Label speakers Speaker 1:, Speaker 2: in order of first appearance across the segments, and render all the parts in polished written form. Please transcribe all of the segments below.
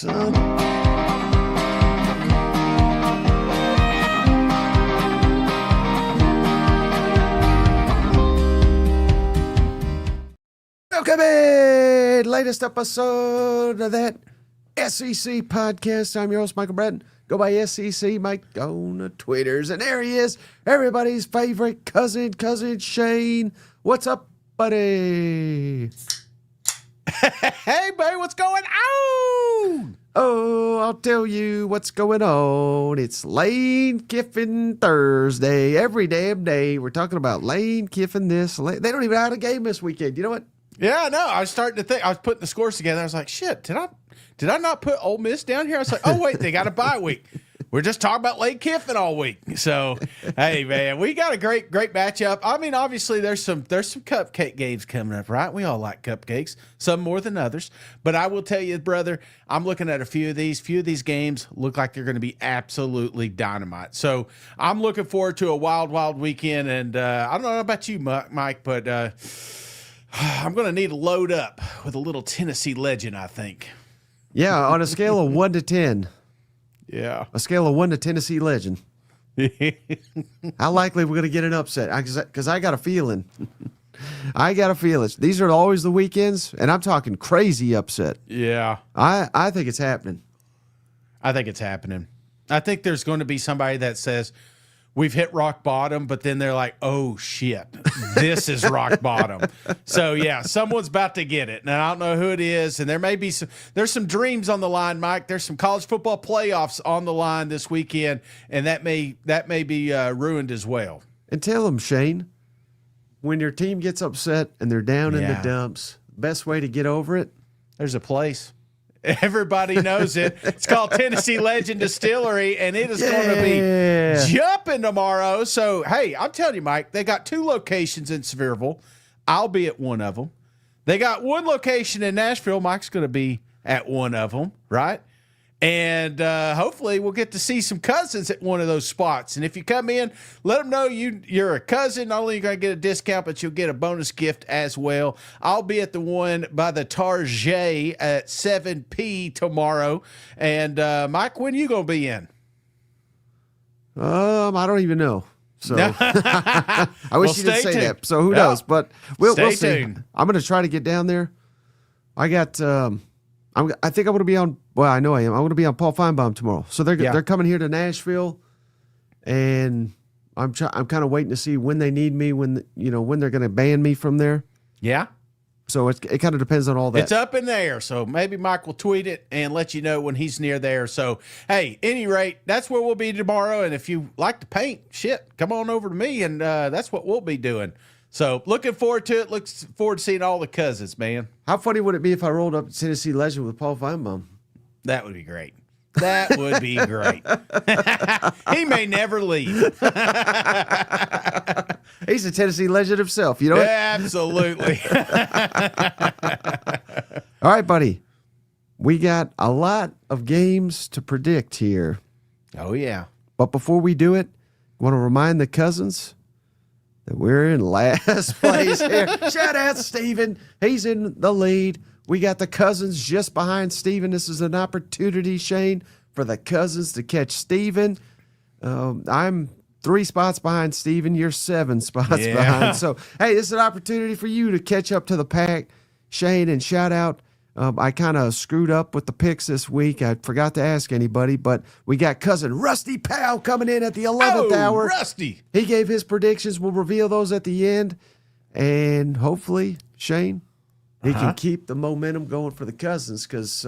Speaker 1: son. Welcome in, latest episode of that SEC podcast. I'm your host, Michael Bratton. Go by SEC Mike on the Twitters. And there he is, everybody's favorite cousin Shane. What's up, buddy?
Speaker 2: Hey, buddy, what's going on?
Speaker 1: Oh, I'll tell you what's going on. It's Lane Kiffin Thursday. Every damn day we're talking about Lane Kiffin this. They don't even have a game this weekend. You know what?
Speaker 2: Yeah, no, I was starting to think. I was putting the scores together. I was like, shit, did I not put Ole Miss down here? I was like, oh, wait, they got a bye week. We're just talking about Lane Kiffin all week. So, hey, man, we got a great matchup. I mean, obviously, there's some cupcake games coming up, right? We all like cupcakes, some more than others. But I will tell you, brother, I'm looking at a few of these. Few of these games look like they're going to be absolutely dynamite. So I'm looking forward to a wild weekend. And I don't know about you, Mike, but I'm going to need to load up with a little Tennessee legend, I think.
Speaker 1: Yeah, on a scale of 1 to 10.
Speaker 2: Yeah.
Speaker 1: A scale of 1 to Tennessee legend. How likely we're going to get an upset? Because I got a feeling. I got a feeling. These are always the weekends, and I'm talking crazy upset.
Speaker 2: Yeah.
Speaker 1: I think it's happening.
Speaker 2: I think it's happening. I think there's going to be somebody that says, we've hit rock bottom, but then they're like, oh, shit, this is rock bottom. So, yeah, someone's about to get it, and I don't know who it is, and there's some dreams on the line, Mike. There's some college football playoffs on the line this weekend, and that may be ruined as well.
Speaker 1: And tell them, Shane, when your team gets upset and they're down in the dumps, best way to get over it?
Speaker 2: There's a place. Everybody knows it. It's called Tennessee Legend Distillery, and it is going to be jumping tomorrow. So, hey, I'm telling you, Mike, they got 2 locations in Sevierville. I'll be at one of them. They got 1 location in Nashville. Mike's going to be at one of them, right? And hopefully we'll get to see some cousins at one of those spots. And if you come in, let them know you're a cousin. Not only are you going to get a discount, but you'll get a bonus gift as well. I'll be at the one by the Target at 7 p tomorrow. And, Mike, when are you going to be in?
Speaker 1: I don't even know. So I wish you didn't say that. So who knows? But we'll see. Tuned. I'm going to try to get down there. I got I think I'm going to be on. Well, I know I am. I'm going to be on Paul Feinbaum tomorrow. So they're coming here to Nashville, and I'm kind of waiting to see when they need me, when they're going to ban me from there.
Speaker 2: Yeah.
Speaker 1: So it kind of depends on all that.
Speaker 2: It's up in the air. So maybe Mike will tweet it and let you know when he's near there. So hey, any rate, that's where we'll be tomorrow. And if you like to paint, come on over to me, and that's what we'll be doing. So looking forward to it. Looking forward to seeing all the cousins, man.
Speaker 1: How funny would it be if I rolled up Tennessee Legend with Paul Feinbaum?
Speaker 2: That would be great. That would be great. He may never leave.
Speaker 1: He's a Tennessee Legend himself. You know what?
Speaker 2: Absolutely.
Speaker 1: All right, buddy. We got a lot of games to predict here.
Speaker 2: Oh, yeah.
Speaker 1: But before we do it, I want to remind the cousins that we're in last place here. Shout out Steven. He's in the lead. We got the cousins just behind Steven. This is an opportunity, Shane, for the cousins to catch Steven. I'm 3 spots behind Steven. You're 7 spots behind. So, hey, this is an opportunity for you to catch up to the pack, Shane, and shout out. I kind of screwed up with the picks this week. I forgot to ask anybody, but we got cousin Rusty Powell coming in at the 11th hour.
Speaker 2: Rusty.
Speaker 1: He gave his predictions. We'll reveal those at the end. And hopefully, Shane, he can keep the momentum going for the cousins, because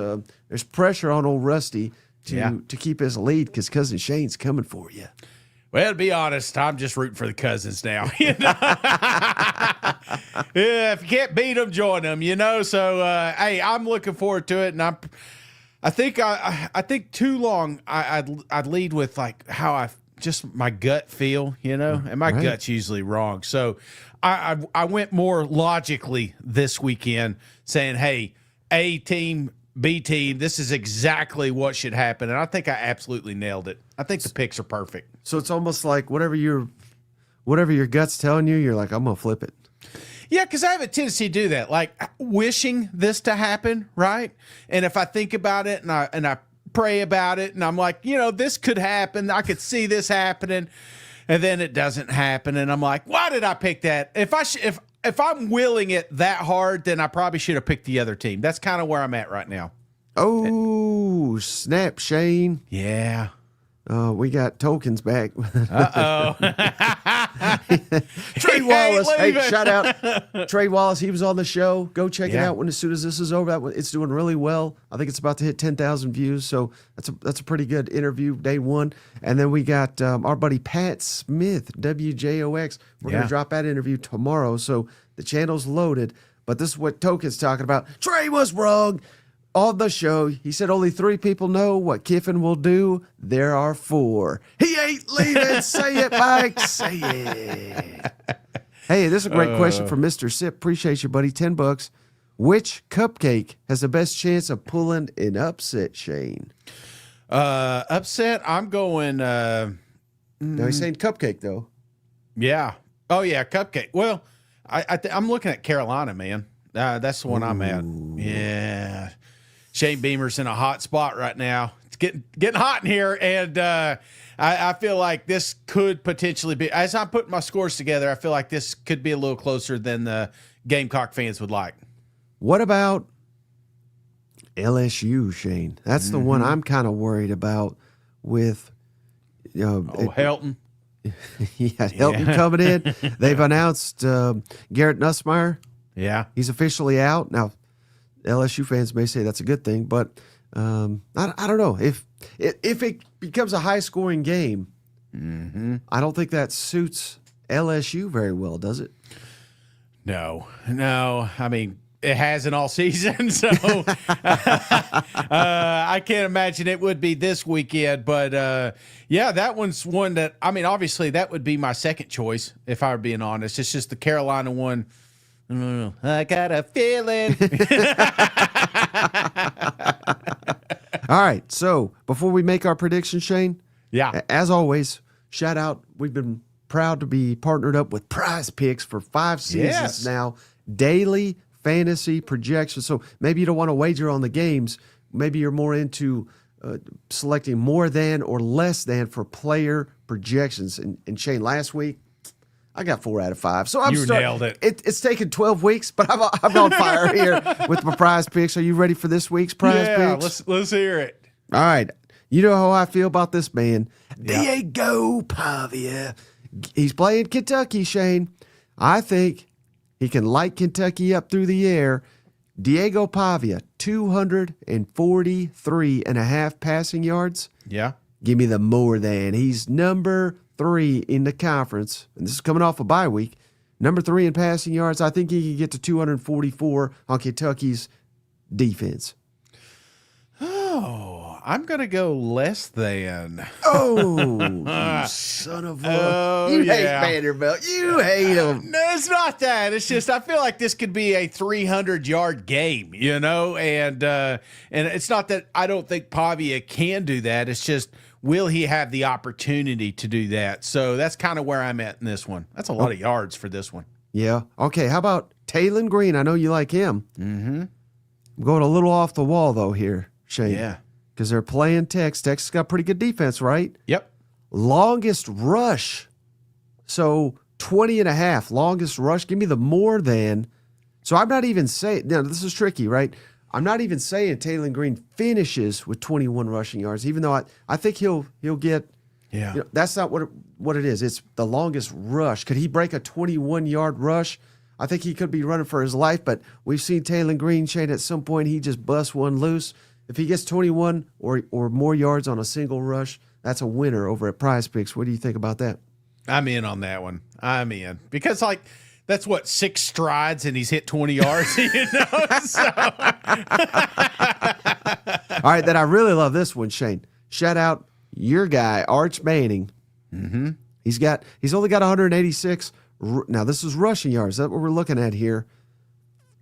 Speaker 1: there's pressure on old Rusty to keep his lead, because cousin Shane's coming for you.
Speaker 2: Well, to be honest, I'm just rooting for the cousins now. Yeah, if you can't beat them, join them. So hey, I'm looking forward to it, and I think too long I'd lead with like how my gut feel, and my gut's usually wrong. So I went more logically this weekend, saying, hey, A team, B team, this is exactly what should happen. And I think I absolutely nailed it. I think the picks are perfect.
Speaker 1: So it's almost like whatever your gut's telling you, you're like, I'm going to flip it.
Speaker 2: Yeah, because I have a tendency to do that, like wishing this to happen, right? And if I think about it and I pray about it, and I'm like, this could happen. I could see this happening, and then it doesn't happen, and I'm like, why did I pick that? If I'm willing it that hard, then I probably should have picked the other team. That's kind of where I'm at right now.
Speaker 1: Oh, snap, Shane.
Speaker 2: Yeah.
Speaker 1: We got tokens back.
Speaker 2: Uh-oh.
Speaker 1: Trey Wallace. Hey, shout out Trey Wallace. He was on the show. Go check it out as soon as this is over. It's doing really well. I think it's about to hit 10,000 views. So that's a pretty good interview, day one. And then we got our buddy Pat Smith, WJOX. We're going to drop that interview tomorrow. So the channel's loaded. But this is what Token's talking about. Trey was wrong. On the show, he said only 3 people know what Kiffin will do. There are 4. He ain't leaving. Say it, Mike. Say it. Hey, this is a great question from Mr. Sip. Appreciate you, buddy. $10. Which cupcake has the best chance of pulling an upset, Shane?
Speaker 2: Upset? I'm going...
Speaker 1: No, he's saying cupcake, though.
Speaker 2: Yeah. Oh, yeah, cupcake. Well, I'm looking at Carolina, man. That's the one I'm at. Yeah. Shane Beamer's in a hot spot right now. It's getting hot in here, and I feel like this could potentially be, as I'm putting my scores together, I feel like this could be a little closer than the Gamecock fans would like.
Speaker 1: What about LSU, Shane? That's the one I'm kind of worried about with,
Speaker 2: Helton.
Speaker 1: Helton coming in. They've announced Garrett Nussmeier.
Speaker 2: Yeah.
Speaker 1: He's officially out. Now, LSU fans may say that's a good thing, but I don't know. If it becomes a high-scoring game, I don't think that suits LSU very well, does it?
Speaker 2: No. I mean, it hasn't all season, so I can't imagine it would be this weekend. But, that one's one that, I mean, obviously that would be my second choice, if I were being honest. It's just the Carolina one. I got a feeling.
Speaker 1: All right. So before we make our prediction, Shane, as always, shout out. We've been proud to be partnered up with PrizePicks for 5 seasons now. Daily fantasy projections. So maybe you don't want to wager on the games. Maybe you're more into selecting more than or less than for player projections. And Shane, last week, I got 4 out of 5. So
Speaker 2: you nailed it.
Speaker 1: It's taken 12 weeks, but I'm on fire here with my prize picks. Are you ready for this week's prize picks?
Speaker 2: Let's hear it.
Speaker 1: All right. You know how I feel about this man. Diego Pavia. He's playing Kentucky, Shane. I think he can light Kentucky up through the air. Diego Pavia, 243.5 passing yards.
Speaker 2: Yeah.
Speaker 1: Give me the more than. He's number 3 in the conference, and this is coming off a bye week. Number 3 in passing yards. I think he can get to 244 on Kentucky's defense.
Speaker 2: Oh, I'm going to go less than.
Speaker 1: Oh, you son of a... you hate Vanderbilt. You hate him.
Speaker 2: No, it's not that. It's just I feel like this could be a 300-yard game, and it's not that I don't think Pavia can do that. It's just, will he have the opportunity to do that? So that's kind of where I'm at in this one. That's a lot of yards for this one.
Speaker 1: Yeah. Okay, how about Taylon Green? I know you like him.
Speaker 2: Mm-hmm.
Speaker 1: I'm going a little off the wall, though, here, Shane.
Speaker 2: Yeah.
Speaker 1: Because they're playing Texas. Texas got pretty good defense, right?
Speaker 2: Yep.
Speaker 1: Longest rush. So 20.5. Longest rush. Give me the more than. So I'm not even saying. Now, this is tricky, right? I'm not even saying Taylon Green finishes with 21 rushing yards, even though I think he'll get.
Speaker 2: Yeah.
Speaker 1: That's not what it is. It's the longest rush. Could he break a 21-yard rush? I think he could be running for his life, but we've seen Taylon Green, Shane, at some point he just busts one loose. If he gets 21 or more yards on a single rush, that's a winner over at PrizePicks. What do you think about that?
Speaker 2: I'm in on that one. I'm in. Because, that's what, 6 strides and he's hit 20 yards, So.
Speaker 1: All right, then I really love this one, Shane. Shout out your guy, Arch Manning.
Speaker 2: Mm-hmm.
Speaker 1: He's only got 186. Now, this is rushing yards. That's what we're looking at here.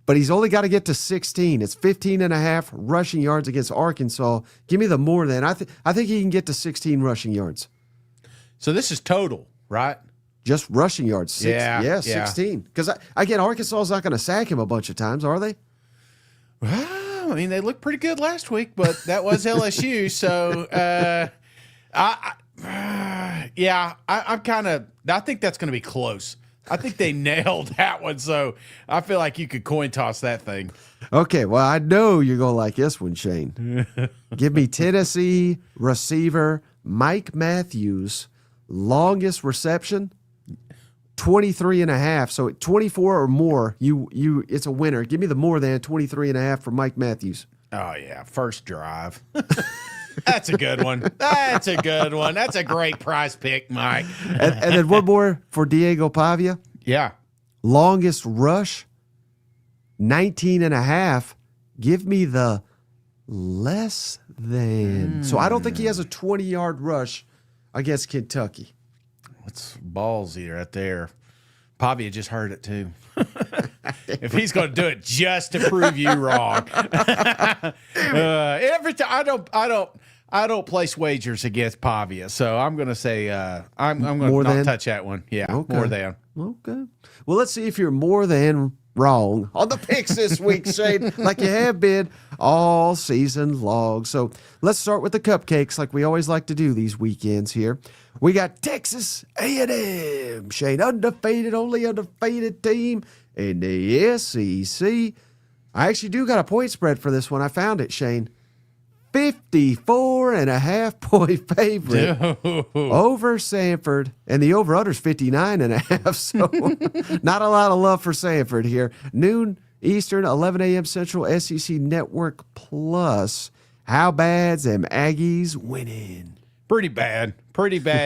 Speaker 1: But he's only got to get to 16. It's 15.5 rushing yards against Arkansas. Give me the more than. I think he can get to 16 rushing yards.
Speaker 2: So this is total, right?
Speaker 1: Just rushing yards.
Speaker 2: Yeah.
Speaker 1: 16. Because, again, Arkansas is not going to sack him a bunch of times, are they?
Speaker 2: Well, I mean, they looked pretty good last week, but that was LSU. So, I think that's going to be close. I think they nailed that one. So I feel like you could coin toss that thing.
Speaker 1: Okay, well, I know you're going to like this one, Shane. Give me Tennessee receiver Mike Matthews, longest reception, 23.5. So 24 or more, it's a winner. Give me the more than 23.5 for Mike Matthews.
Speaker 2: Oh, yeah, first drive. That's a good one. That's a good one. That's a great prize pick, Mike.
Speaker 1: And then one more for Diego Pavia.
Speaker 2: Yeah.
Speaker 1: Longest rush, 19.5. Give me the less than. So I don't think he has a 20-yard rush against Kentucky.
Speaker 2: That's ballsy right there. Pavia just heard it too. If he's going to do it just to prove you wrong, every time I don't place wagers against Pavia, so I'm going to say I'm going to not touch that one. Yeah,
Speaker 1: okay.
Speaker 2: More than.
Speaker 1: Okay. Well, let's see if you're more than wrong on the picks this week, Shane, like you have been all season long. So let's start with the cupcakes, like we always like to do these weekends here. We got Texas A&M, Shane, only undefeated team in the SEC. I actually do got a point spread for this one. I found it, Shane. 54.5 point favorite over Samford, and the over-under's 59.5. So not a lot of love for Samford here. Noon Eastern, 11 a.m. Central, SEC Network Plus. How bad's them Aggies winning?
Speaker 2: Pretty bad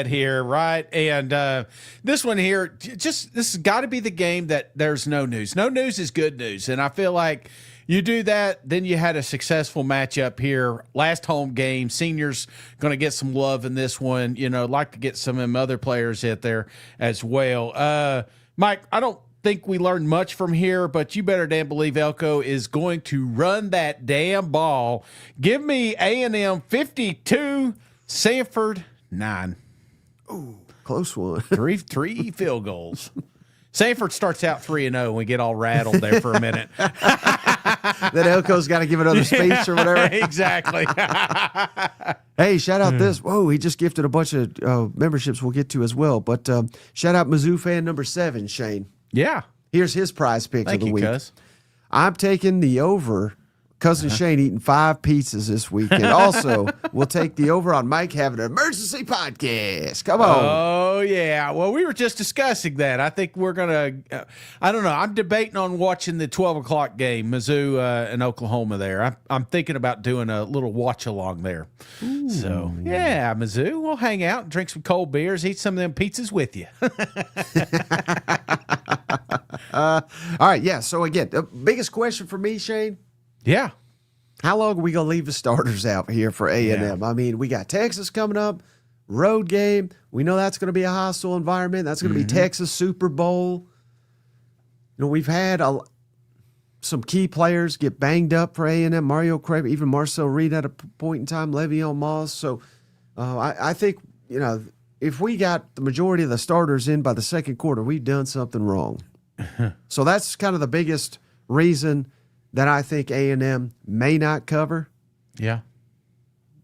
Speaker 2: here, right? And this one here, this has got to be the game that there's no news. No news is good news, and I feel like you do that, then you had a successful matchup here. Last home game, seniors going to get some love in this one. Like to get some of them other players out there as well. Mike, I don't think we learned much from here, but you better damn believe Elko is going to run that damn ball. Give me A&M 52, Samford 9.
Speaker 1: Ooh, close one.
Speaker 2: Three field goals. Samford starts out 3-0 and we get all rattled there for a minute.
Speaker 1: Then Elko's got to give another speech or whatever.
Speaker 2: Exactly.
Speaker 1: Hey, shout out this. Whoa, he just gifted a bunch of memberships we'll get to as well. But shout out Mizzou fan number 7, Shane.
Speaker 2: Yeah.
Speaker 1: Here's his prize pick of the week.
Speaker 2: Cuz.
Speaker 1: I'm taking the over. Cousin Shane eating 5 pizzas this week. And also, we'll take the over on Mike having an emergency podcast. Come on.
Speaker 2: Oh, yeah. Well, we were just discussing that. I think we're going to, I don't know. I'm debating on watching the 12 o'clock game, Mizzou and Oklahoma there. I'm thinking about doing a little watch along there. Ooh, so, yeah, Mizzou, we'll hang out, drink some cold beers, eat some of them pizzas with you.
Speaker 1: All right, yeah. So, again, the biggest question for me, Shane.
Speaker 2: Yeah.
Speaker 1: How long are we going to leave the starters out here for A&M? I mean, we got Texas coming up, road game. We know that's going to be a hostile environment. That's going to be Texas Super Bowl. We've had some key players get banged up for A&M. Mario Craig, even Marcel Reed at a point in time, Le'Veon Moss. So I think, if we got the majority of the starters in by the second quarter, we've done something wrong. So that's kind of the biggest reason that I think A&M may not cover.
Speaker 2: Yeah.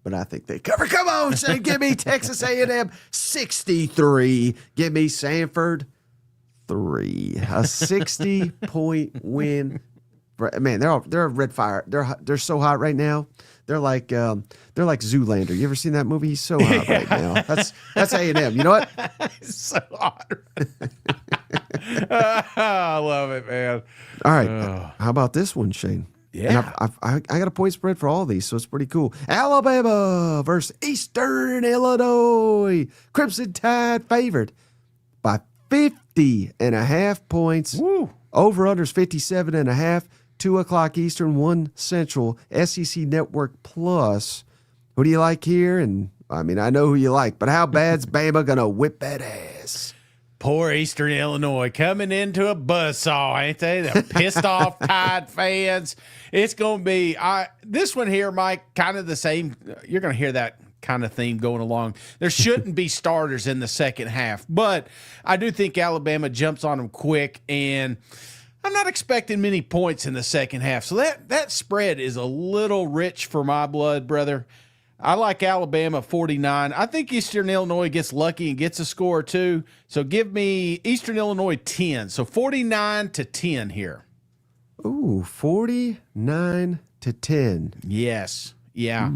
Speaker 1: But I think they cover. Come on, Shane. Give me Texas A&M 63. Give me Samford 3. A 60-point win. Man, they're a red fire. They're so hot right now. They're like Zoolander. You ever seen that movie? He's so hot right now. That's A&M. You know what?
Speaker 2: It's so hot. I love it, man.
Speaker 1: All right. How about this one, Shane?
Speaker 2: Yeah.
Speaker 1: And I got a point spread for all these, so it's pretty cool. Alabama versus Eastern Illinois. Crimson Tide favored by 50.5 points.
Speaker 2: Woo.
Speaker 1: Over-unders 57.5. 2 o'clock Eastern, 1 Central, SEC Network Plus. Who do you like here? And, I mean, I know who you like, but how bad's Bama going to whip that ass?
Speaker 2: Poor Eastern Illinois coming into a buzzsaw, ain't they? The pissed off Tide fans. It's going to be this one here, Mike, kind of the same. You're going to hear that kind of theme going along. There shouldn't be starters in the second half, but I do think Alabama jumps on them quick, and I'm not expecting many points in the second half. So that spread is a little rich for my blood, brother. I like Alabama 49. I think Eastern Illinois gets lucky and gets a score or two. So give me Eastern Illinois 10. So 49-10 here.
Speaker 1: Ooh, 49-10.
Speaker 2: Yes. Yeah.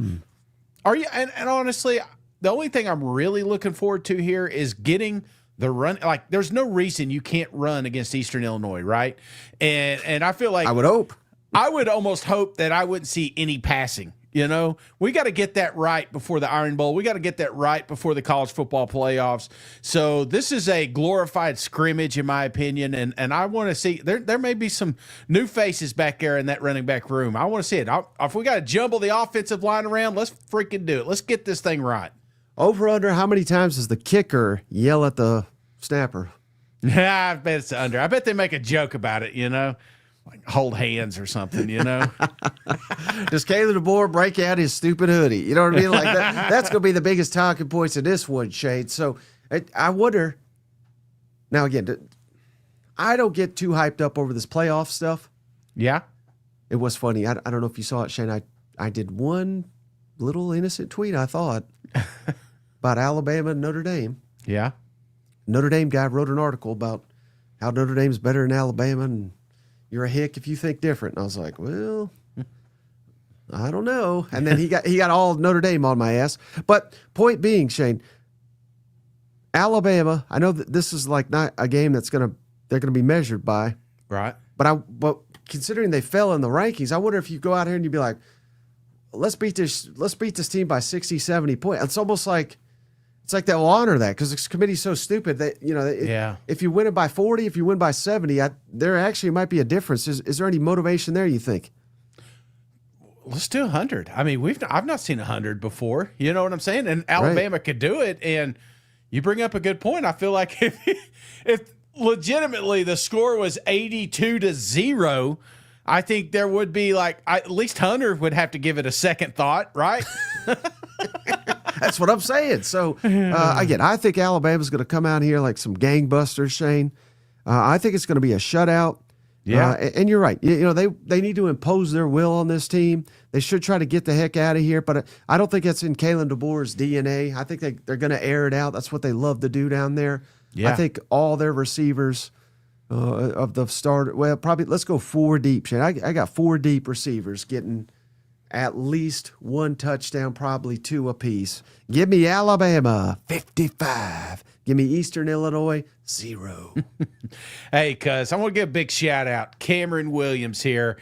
Speaker 2: Are you? And honestly, the only thing I'm really looking forward to here is getting the run. Like, there's no reason you can't run against Eastern Illinois, right? And I feel like
Speaker 1: I would hope.
Speaker 2: I would almost hope that I wouldn't see any passing. You know, we got to get that right before the Iron Bowl. We got to get that right before the college football playoffs. So this is a glorified scrimmage, in my opinion, and I want to see there may be some new faces back there in that running back room. I want to see it. If we got to jumble the offensive line around, let's freaking do it. Let's get this thing right.
Speaker 1: Over under, how many times does the kicker yell at the snapper?
Speaker 2: I bet it's under. I bet they make a joke about it, you know. Like hold hands or something, you know.
Speaker 1: Does Caleb DeBoer break out his stupid hoodie? You know what I mean? Like that's going to be the biggest talking points of this one, Shade. So I wonder. Now again, I don't get too hyped up over this playoff stuff.
Speaker 2: Yeah,
Speaker 1: it was funny. I don't know if you saw it, Shane. I did one little innocent tweet, I thought, about Alabama and Notre Dame.
Speaker 2: Yeah,
Speaker 1: Notre Dame guy wrote an article about how Notre Dame's better than Alabama and you're a hick if you think different. And I was like, well, I don't know. And then he got all Notre Dame on my ass. But point being, Shane, Alabama, I know that this is like not a game they're gonna be measured by.
Speaker 2: right.
Speaker 1: But considering they fell in the rankings, I wonder if you go out here and you'd be like, let's beat this team by 60, 70 points. It's almost like they'll honor that because this committee's so stupid that, you know, if you win it by 40, if you win by 70, there actually might be a difference. Is there any motivation there, you think?
Speaker 2: Let's do 100. I mean, I've not seen 100 before. You know what I'm saying? And Alabama could do it. And you bring up a good point. I feel like if legitimately the score was 82-0, I think there would be at least Hunter would have to give it a second thought, right?
Speaker 1: That's what I'm saying. So, again, I think Alabama's going to come out here like some gangbusters, Shane. I think it's going to be a shutout.
Speaker 2: Yeah.
Speaker 1: And you're right. You know, they need to impose their will on this team. They should try to get the heck out of here, but I don't think that's in Kalen DeBoer's DNA. I think they're going to air it out. That's what they love to do down there.
Speaker 2: Yeah.
Speaker 1: I think all their receivers of the start, well, probably let's go 4 deep, Shane. I got 4 deep receivers getting at least 1 touchdown, probably 2 apiece. Give me Alabama, 55. Give me Eastern Illinois, 0.
Speaker 2: Hey, cuz I want to give a big shout out. Cameron Williams here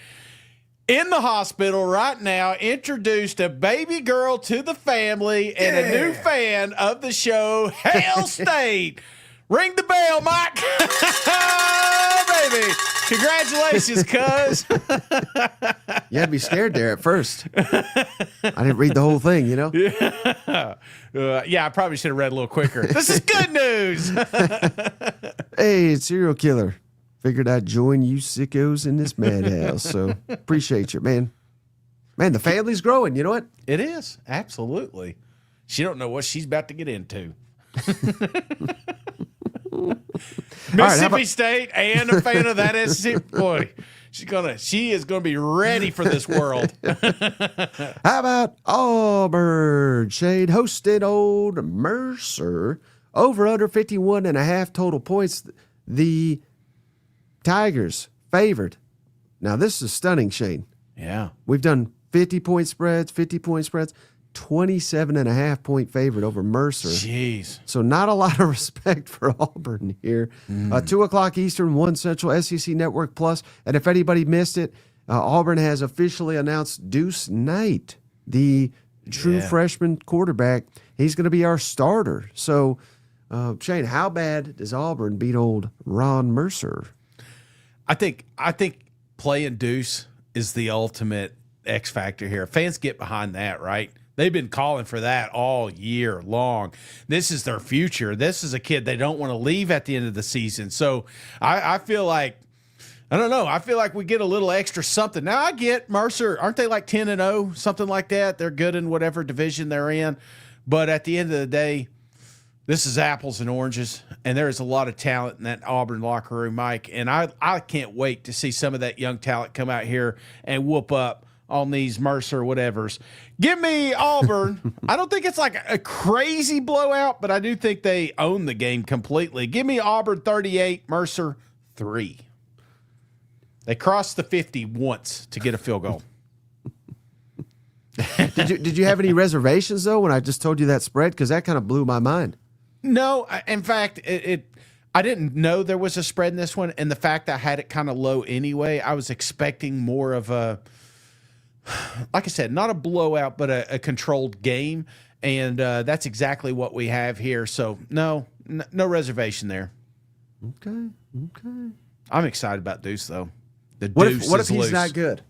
Speaker 2: in the hospital right now, introduced a baby girl to the family and a new fan of the show, Hail State. Ring the bell, Mike. Baby. Congratulations, cuz.
Speaker 1: You had me scared there at first. I didn't read the whole thing, you know?
Speaker 2: Yeah, I probably should have read a little quicker. This is good news.
Speaker 1: Hey, it's serial killer. Figured I'd join you sickos in this madhouse. So appreciate you, man. Man, the family's growing. You know what?
Speaker 2: It is. Absolutely. She don't know what she's about to get into. Mississippi State and a fan of that SEC. Boy, she is gonna be ready for this world.
Speaker 1: How about Auburn? Shade hosted old Mercer. Over under 51.5 total points. The Tigers favored. Now this is stunning, Shane.
Speaker 2: Yeah.
Speaker 1: We've done 50-point spreads, 50-point spreads. 27.5 point favorite over Mercer.
Speaker 2: Jeez.
Speaker 1: So not a lot of respect for Auburn here. 2 o'clock Eastern, 1 Central, SEC Network Plus. And if anybody missed it, Auburn has officially announced Deuce Knight, the true freshman quarterback. He's going to be our starter. So, Shane, how bad does Auburn beat old Ron Mercer?
Speaker 2: I think playing Deuce is the ultimate X factor here. Fans get behind that, right? They've been calling for that all year long. This is their future. This is a kid they don't want to leave at the end of the season. So I feel like, I don't know. I feel like we get a little extra something. Now I get Mercer. Aren't they like 10-0, something like that? They're good in whatever division they're in. But at the end of the day, this is apples and oranges, and there is a lot of talent in that Auburn locker room, Mike. And I can't wait to see some of that young talent come out here and whoop up on these Mercer whatevers. Give me Auburn. I don't think it's like a crazy blowout, but I do think they own the game completely. Give me Auburn 38, Mercer 3. They crossed the 50 once to get a field goal.
Speaker 1: Did you have any reservations, though, when I just told you that spread? Because that kind of blew my mind.
Speaker 2: No, in fact, I didn't know there was a spread in this one, and the fact I had it kind of low anyway, I was expecting more of a, like I said, not a blowout, but a controlled game, and that's exactly what we have here. So no reservation there.
Speaker 1: Okay.
Speaker 2: I'm excited about Deuce though.
Speaker 1: What
Speaker 2: Deuce
Speaker 1: if
Speaker 2: is
Speaker 1: he's
Speaker 2: loose.
Speaker 1: not good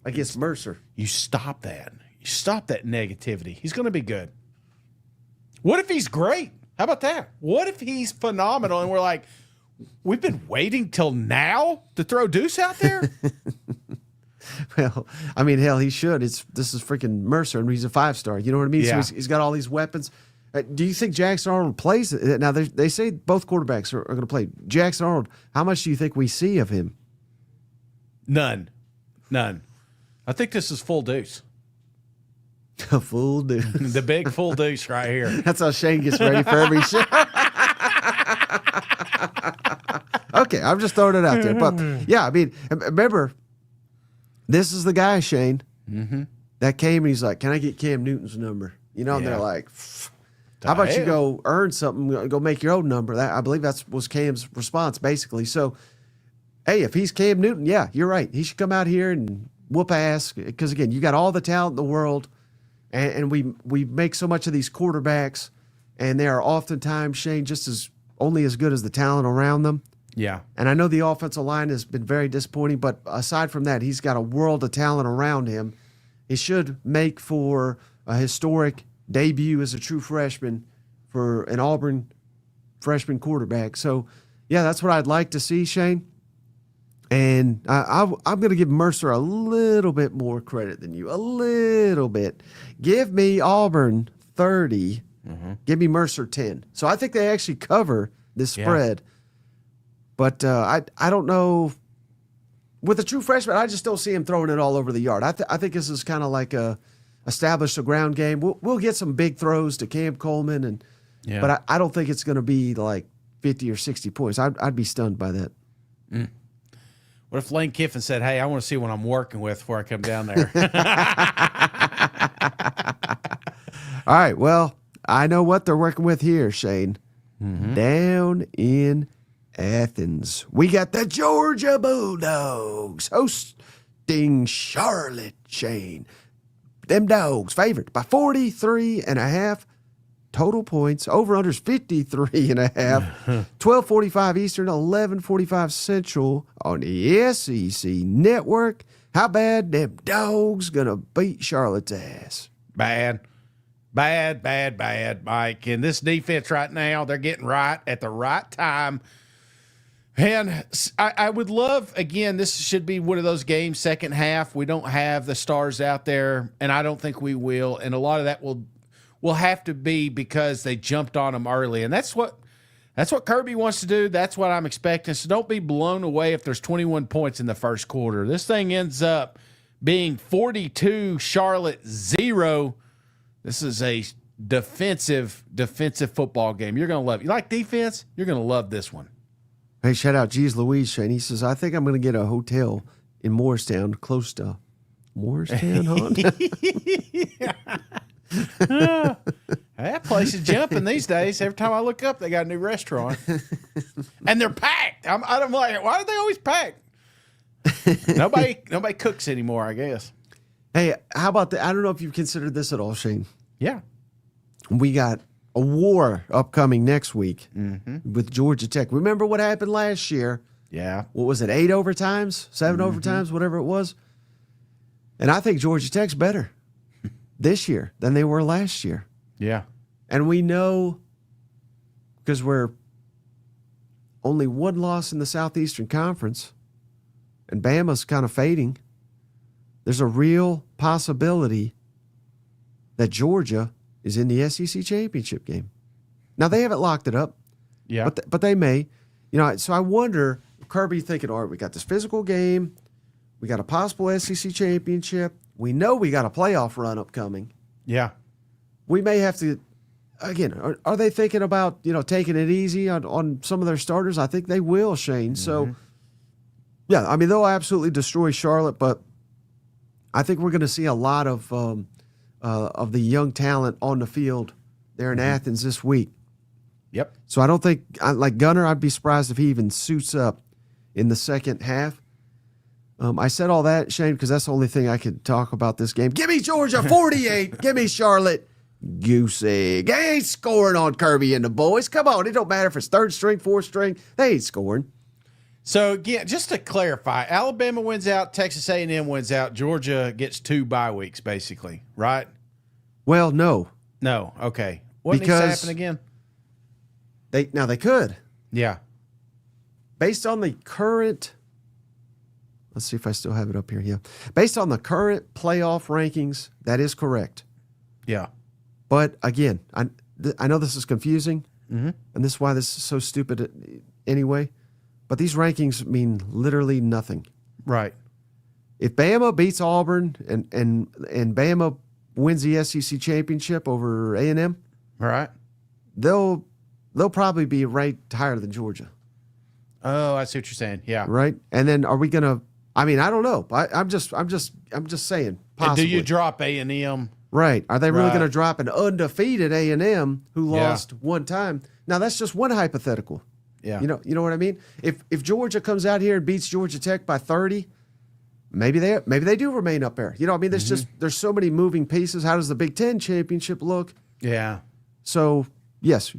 Speaker 1: against Mercer?
Speaker 2: You stop that. You stop that negativity. He's going to be good. What if he's great? How about that? What if he's phenomenal and we're like, we've been waiting till now to throw Deuce out there?
Speaker 1: Well, I mean, hell, he should. This is freaking Mercer, and he's a 5-star. You know what I mean?
Speaker 2: Yeah.
Speaker 1: So he's got all these weapons. Do you think Jackson Arnold plays? Now, they say both quarterbacks are going to play. Jackson Arnold, how much do you think we see of him?
Speaker 2: None. I think this is full Deuce.
Speaker 1: A full dude.
Speaker 2: The big full Deuce right here.
Speaker 1: That's how Shane gets ready for every show. Okay, I'm just throwing it out there. But, yeah, I mean, remember, this is the guy, Shane, that came and he's like, can I get Cam Newton's number? You know, and they're like, how about you go earn something, go make your own number? I believe was Cam's response, basically. So, hey, if he's Cam Newton, yeah, you're right. He should come out here and whoop ass because, again, you got all the talent in the world. And we make so much of these quarterbacks, and they are oftentimes, Shane, just only as good as the talent around them.
Speaker 2: Yeah.
Speaker 1: And I know the offensive line has been very disappointing, but aside from that, he's got a world of talent around him. He should make for a historic debut as a true freshman for an Auburn freshman quarterback. So, yeah, that's what I'd like to see, Shane. And I'm going to give Mercer a little bit more credit than you, a little bit. Give me Auburn 30. Give me Mercer 10. So I think they actually cover this spread. But I don't know. With a true freshman, I just don't see him throwing it all over the yard. I think this is kind of like establish a ground game. We'll get some big throws to Cam Coleman, but I don't think it's going to be like 50 or 60 points. I'd be stunned by that.
Speaker 2: What if Lane Kiffin said, hey, I want to see what I'm working with before I come down there?
Speaker 1: All right, well, I know what they're working with here, Shane. Down in Athens, we got the Georgia Bulldogs hosting Charlotte, Shane. Them dogs favored by 43.5 total points. Over-unders 53.5. 12:45 Eastern, 11:45 Central on the SEC Network. How bad them dogs gonna beat Charlotte's ass?
Speaker 2: Bad, Mike. And this defense right now, they're getting right at the right time. And I would love, again, this should be one of those games, second half. We don't have the stars out there, and I don't think we will. And a lot of that will have to be because they jumped on them early. And that's what Kirby wants to do. That's what I'm expecting. So don't be blown away if there's 21 points in the first quarter. This thing ends up being 42, Charlotte 0. This is a defensive football game. You're going to love it. You like defense? You're going to love this one.
Speaker 1: Hey, shout out Geez Louise, Shane. He says, I think I'm going to get a hotel in Morristown, close to Morristown, huh?
Speaker 2: That place is jumping these days. Every time I look up, they got a new restaurant. And they're packed. I'm like, why are they always packed? Nobody cooks anymore, I guess.
Speaker 1: Hey, how about I don't know if you've considered this at all, Shane.
Speaker 2: Yeah.
Speaker 1: We got a war upcoming next week with Georgia Tech. Remember what happened last year?
Speaker 2: Yeah.
Speaker 1: What was it, 8 overtimes, 7 overtimes, whatever it was? And I think Georgia Tech's better this year than they were last year.
Speaker 2: Yeah.
Speaker 1: And we know, because we're only one loss in the Southeastern Conference, and Bama's kind of fading, there's a real possibility that Georgia is in the SEC championship game. Now, they haven't locked it up,
Speaker 2: Yeah.
Speaker 1: but they may. So I wonder, Kirby thinking, all right, we got this physical game. We got a possible SEC championship. We know we got a playoff run upcoming.
Speaker 2: Yeah.
Speaker 1: We may have to, again, are they thinking about, taking it easy on some of their starters? I think they will, Shane. So, yeah, I mean, they'll absolutely destroy Charlotte, but I think we're going to see a lot of the young talent on the field there in Athens this week.
Speaker 2: Yep.
Speaker 1: So I don't think, like Gunner, I'd be surprised if he even suits up in the second half. I said all that, Shane, because that's the only thing I could talk about this game. Give me Georgia 48. Give me Charlotte goose egg. They ain't scoring on Kirby and the boys. Come on. It don't matter if it's third string, fourth string. They ain't scoring.
Speaker 2: So, again, just to clarify, Alabama wins out, Texas A&M wins out, Georgia gets 2 bye weeks, basically, right?
Speaker 1: Well, no.
Speaker 2: No. Okay. What needs to happen again?
Speaker 1: They could.
Speaker 2: Yeah.
Speaker 1: Based on the current, let's see if I still have it up here. Yeah. Based on the current playoff rankings, that is correct.
Speaker 2: Yeah.
Speaker 1: But again, I know this is confusing, and this is why this is so stupid anyway, but these rankings mean literally nothing.
Speaker 2: Right.
Speaker 1: If Bama beats Auburn and Bama wins the SEC championship over A&M,
Speaker 2: Right.
Speaker 1: they'll probably be ranked higher than Georgia.
Speaker 2: Oh, I see what you're saying. Yeah.
Speaker 1: Right? And then are we going to, I mean, I don't know. I'm just saying, possibly.
Speaker 2: Do you drop A&M?
Speaker 1: Right. Are they really
Speaker 2: Right.
Speaker 1: going to drop an undefeated A&M who lost one time? Now, that's just one hypothetical.
Speaker 2: Yeah.
Speaker 1: You know what I mean? If Georgia comes out here and beats Georgia Tech by 30, maybe they do remain up there. I mean, there's so many moving pieces. How does the Big Ten championship look?
Speaker 2: Yeah.
Speaker 1: So, yes,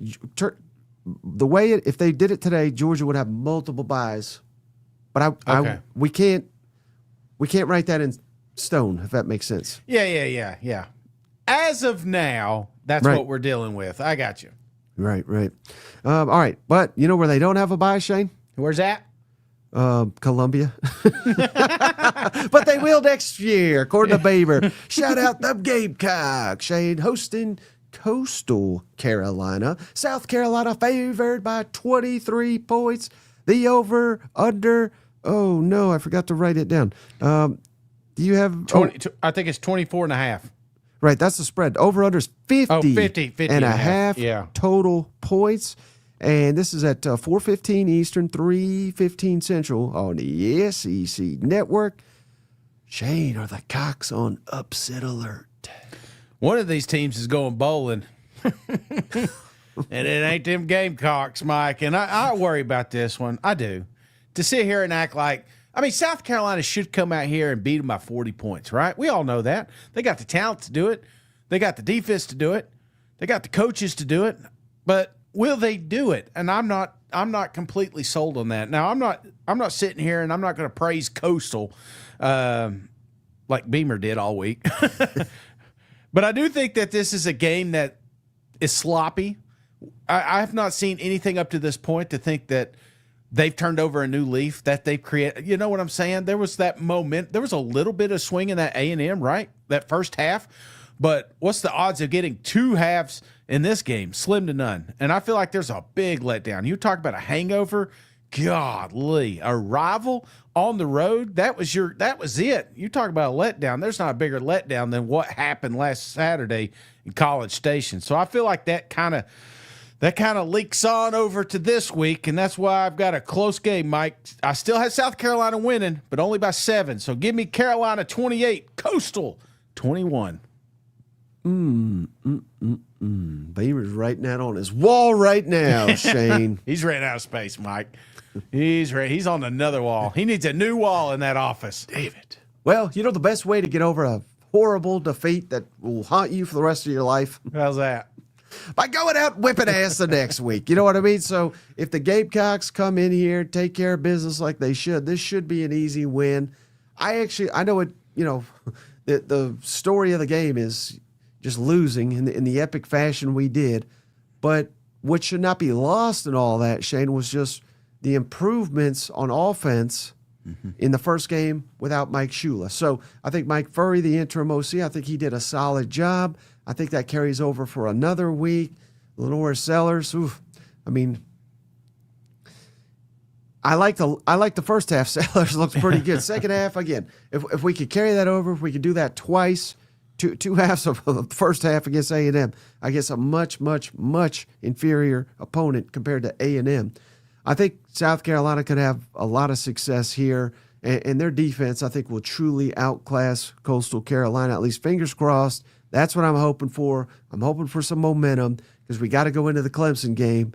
Speaker 1: the way if they did it today, Georgia would have multiple buys. But we can't write that in stone, if that makes sense.
Speaker 2: Yeah. As of now, that's
Speaker 1: Right.
Speaker 2: what we're dealing with. I got you.
Speaker 1: Right. All right. But you know where they don't have a buy, Shane?
Speaker 2: Where's that?
Speaker 1: Columbia. But they will next year, according to Baber. Shout out the Gamecocks, Shane, hosting Coastal Carolina. South Carolina favored by 23 points. The over, under, oh, no, I forgot to write it down. Do you have...
Speaker 2: 20, I think it's 24.5.
Speaker 1: Right, that's the spread. Over under is 50,
Speaker 2: 50
Speaker 1: and a half
Speaker 2: yeah.
Speaker 1: total points. And this is at 4:15 Eastern, 3:15 Central on the SEC Network. Shane, are the Cocks on upset alert?
Speaker 2: One of these teams is going bowling. And it ain't them Gamecocks, Mike. And I worry about this one. I do. To sit here and act like, I mean, South Carolina should come out here and beat them by 40 points, right? We all know that. They got the talent to do it. They got the defense to do it. They got the coaches to do it. But will they do it? And I'm not completely sold on that. Now, I'm not sitting here and I'm not going to praise Coastal like Beamer did all week. But I do think that this is a game that is sloppy. I have not seen anything up to this point to think that they've turned over a new leaf, that they've created. You know what I'm saying? There was that moment. There was a little bit of swing in that A&M, right? That first half. But what's the odds of getting 2 halves in this game? Slim to none. And I feel like there's a big letdown. You talk about a hangover. Golly, a rival on the road. That was it. You talk about a letdown. There's not a bigger letdown than what happened last Saturday in College Station. So I feel like that kind of leaks on over to this week, and that's why I've got a close game, Mike. I still have South Carolina winning, but only by 7. So give me Carolina 28, Coastal 21.
Speaker 1: Beamer's writing that on his wall right now, Shane.
Speaker 2: He's ran out of space, Mike. He's on another wall. He needs a new wall in that office.
Speaker 1: David. Well, you know the best way to get over a horrible defeat that will haunt you for the rest of your life?
Speaker 2: How's that?
Speaker 1: By going out and whipping ass the next week. You know what I mean? So if the Gamecocks come in here, take care of business like they should, this should be an easy win. I know it, the story of the game is just losing in the epic fashion we did. But what should not be lost in all that, Shane, was just the improvements on offense in the first game without Mike Shula. So I think Mike Furry, the interim OC, I think he did a solid job. I think that carries over for another week. Lenore Sellers, I mean, I like the first half. Sellers looks pretty good. Second half, again, if we could carry that over, if we could do that twice, two halves of the first half against A&M, I guess a much, much, much inferior opponent compared to A&M. I think South Carolina could have a lot of success here, and their defense, I think, will truly outclass Coastal Carolina, at least fingers crossed. That's what I'm hoping for. I'm hoping for some momentum because we got to go into the Clemson game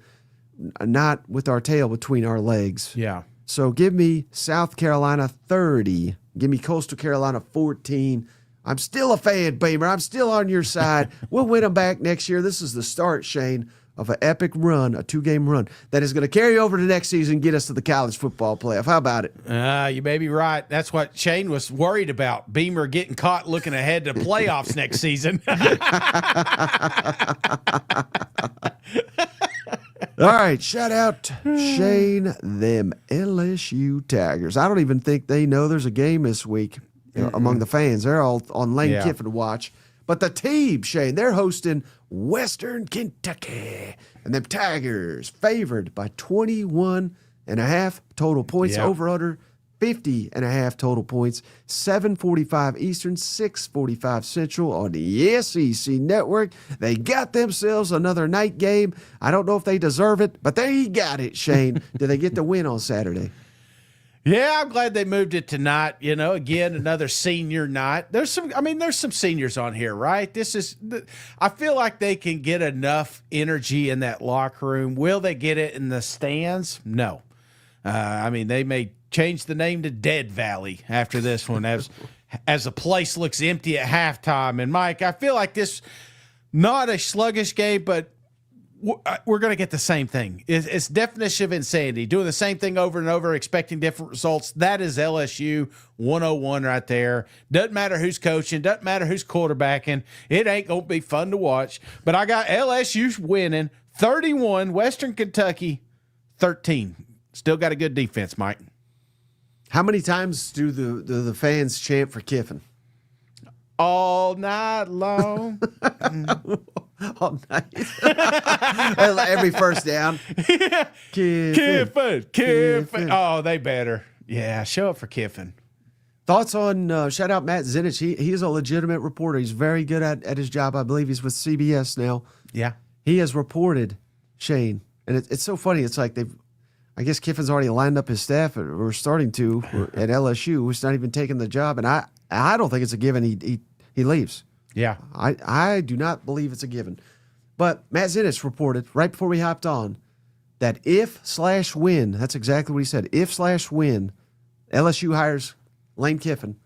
Speaker 1: not with our tail between our legs.
Speaker 2: Yeah.
Speaker 1: So give me South Carolina 30. Give me Coastal Carolina 14. I'm still a fan, Beamer. I'm still on your side. We'll win them back next year. This is the start, Shane, of an epic run, a 2-game run that is going to carry over to next season and get us to the college football playoff. How about it?
Speaker 2: You may be right. That's what Shane was worried about. Beamer getting caught looking ahead to playoffs next season.
Speaker 1: All right, shout out Shane, them LSU Tigers. I don't even think they know there's a game this week among the fans. They're all on Lane Kiffin watch. But the team, Shane, they're hosting Western Kentucky. And them Tigers favored by 21.5 total points, over under 50.5 total points, 7:45 Eastern, 6:45 Central on the SEC Network. They got themselves another night game. I don't know if they deserve it, but they got it, Shane. Do they get the win on Saturday?
Speaker 2: Yeah, I'm glad they moved it tonight. You know, again, another senior night. There's some seniors on here, right? I feel like they can get enough energy in that locker room. Will they get it in the stands? No. They may change the name to Dead Valley after this one as the place looks empty at halftime. And Mike, I feel like this not a sluggish game, but we're going to get the same thing. It's definition of insanity, doing the same thing over and over, expecting different results. That is LSU 101 right there. Doesn't matter who's coaching, doesn't matter who's quarterbacking. It ain't going to be fun to watch. But I got LSU winning 31, Western Kentucky 13. Still got a good defense, Mike.
Speaker 1: How many times do the fans chant for Kiffin?
Speaker 2: All night long.
Speaker 1: All night. Every first down.
Speaker 2: Kiffin. Oh, they better. Yeah, show up for Kiffin.
Speaker 1: Thoughts on, shout out Matt Zinich. He is a legitimate reporter. He's very good at his job. I believe he's with CBS now.
Speaker 2: Yeah.
Speaker 1: He has reported, Shane, and it's so funny. It's like I guess Kiffin's already lined up his staff, or starting to, at LSU, who's not even taking the job. And I don't think it's a given he leaves.
Speaker 2: Yeah.
Speaker 1: I do not believe it's a given. But Matt Zinich reported right before we hopped on that if/when, that's exactly what he said, if/when LSU hires Lane Kiffin,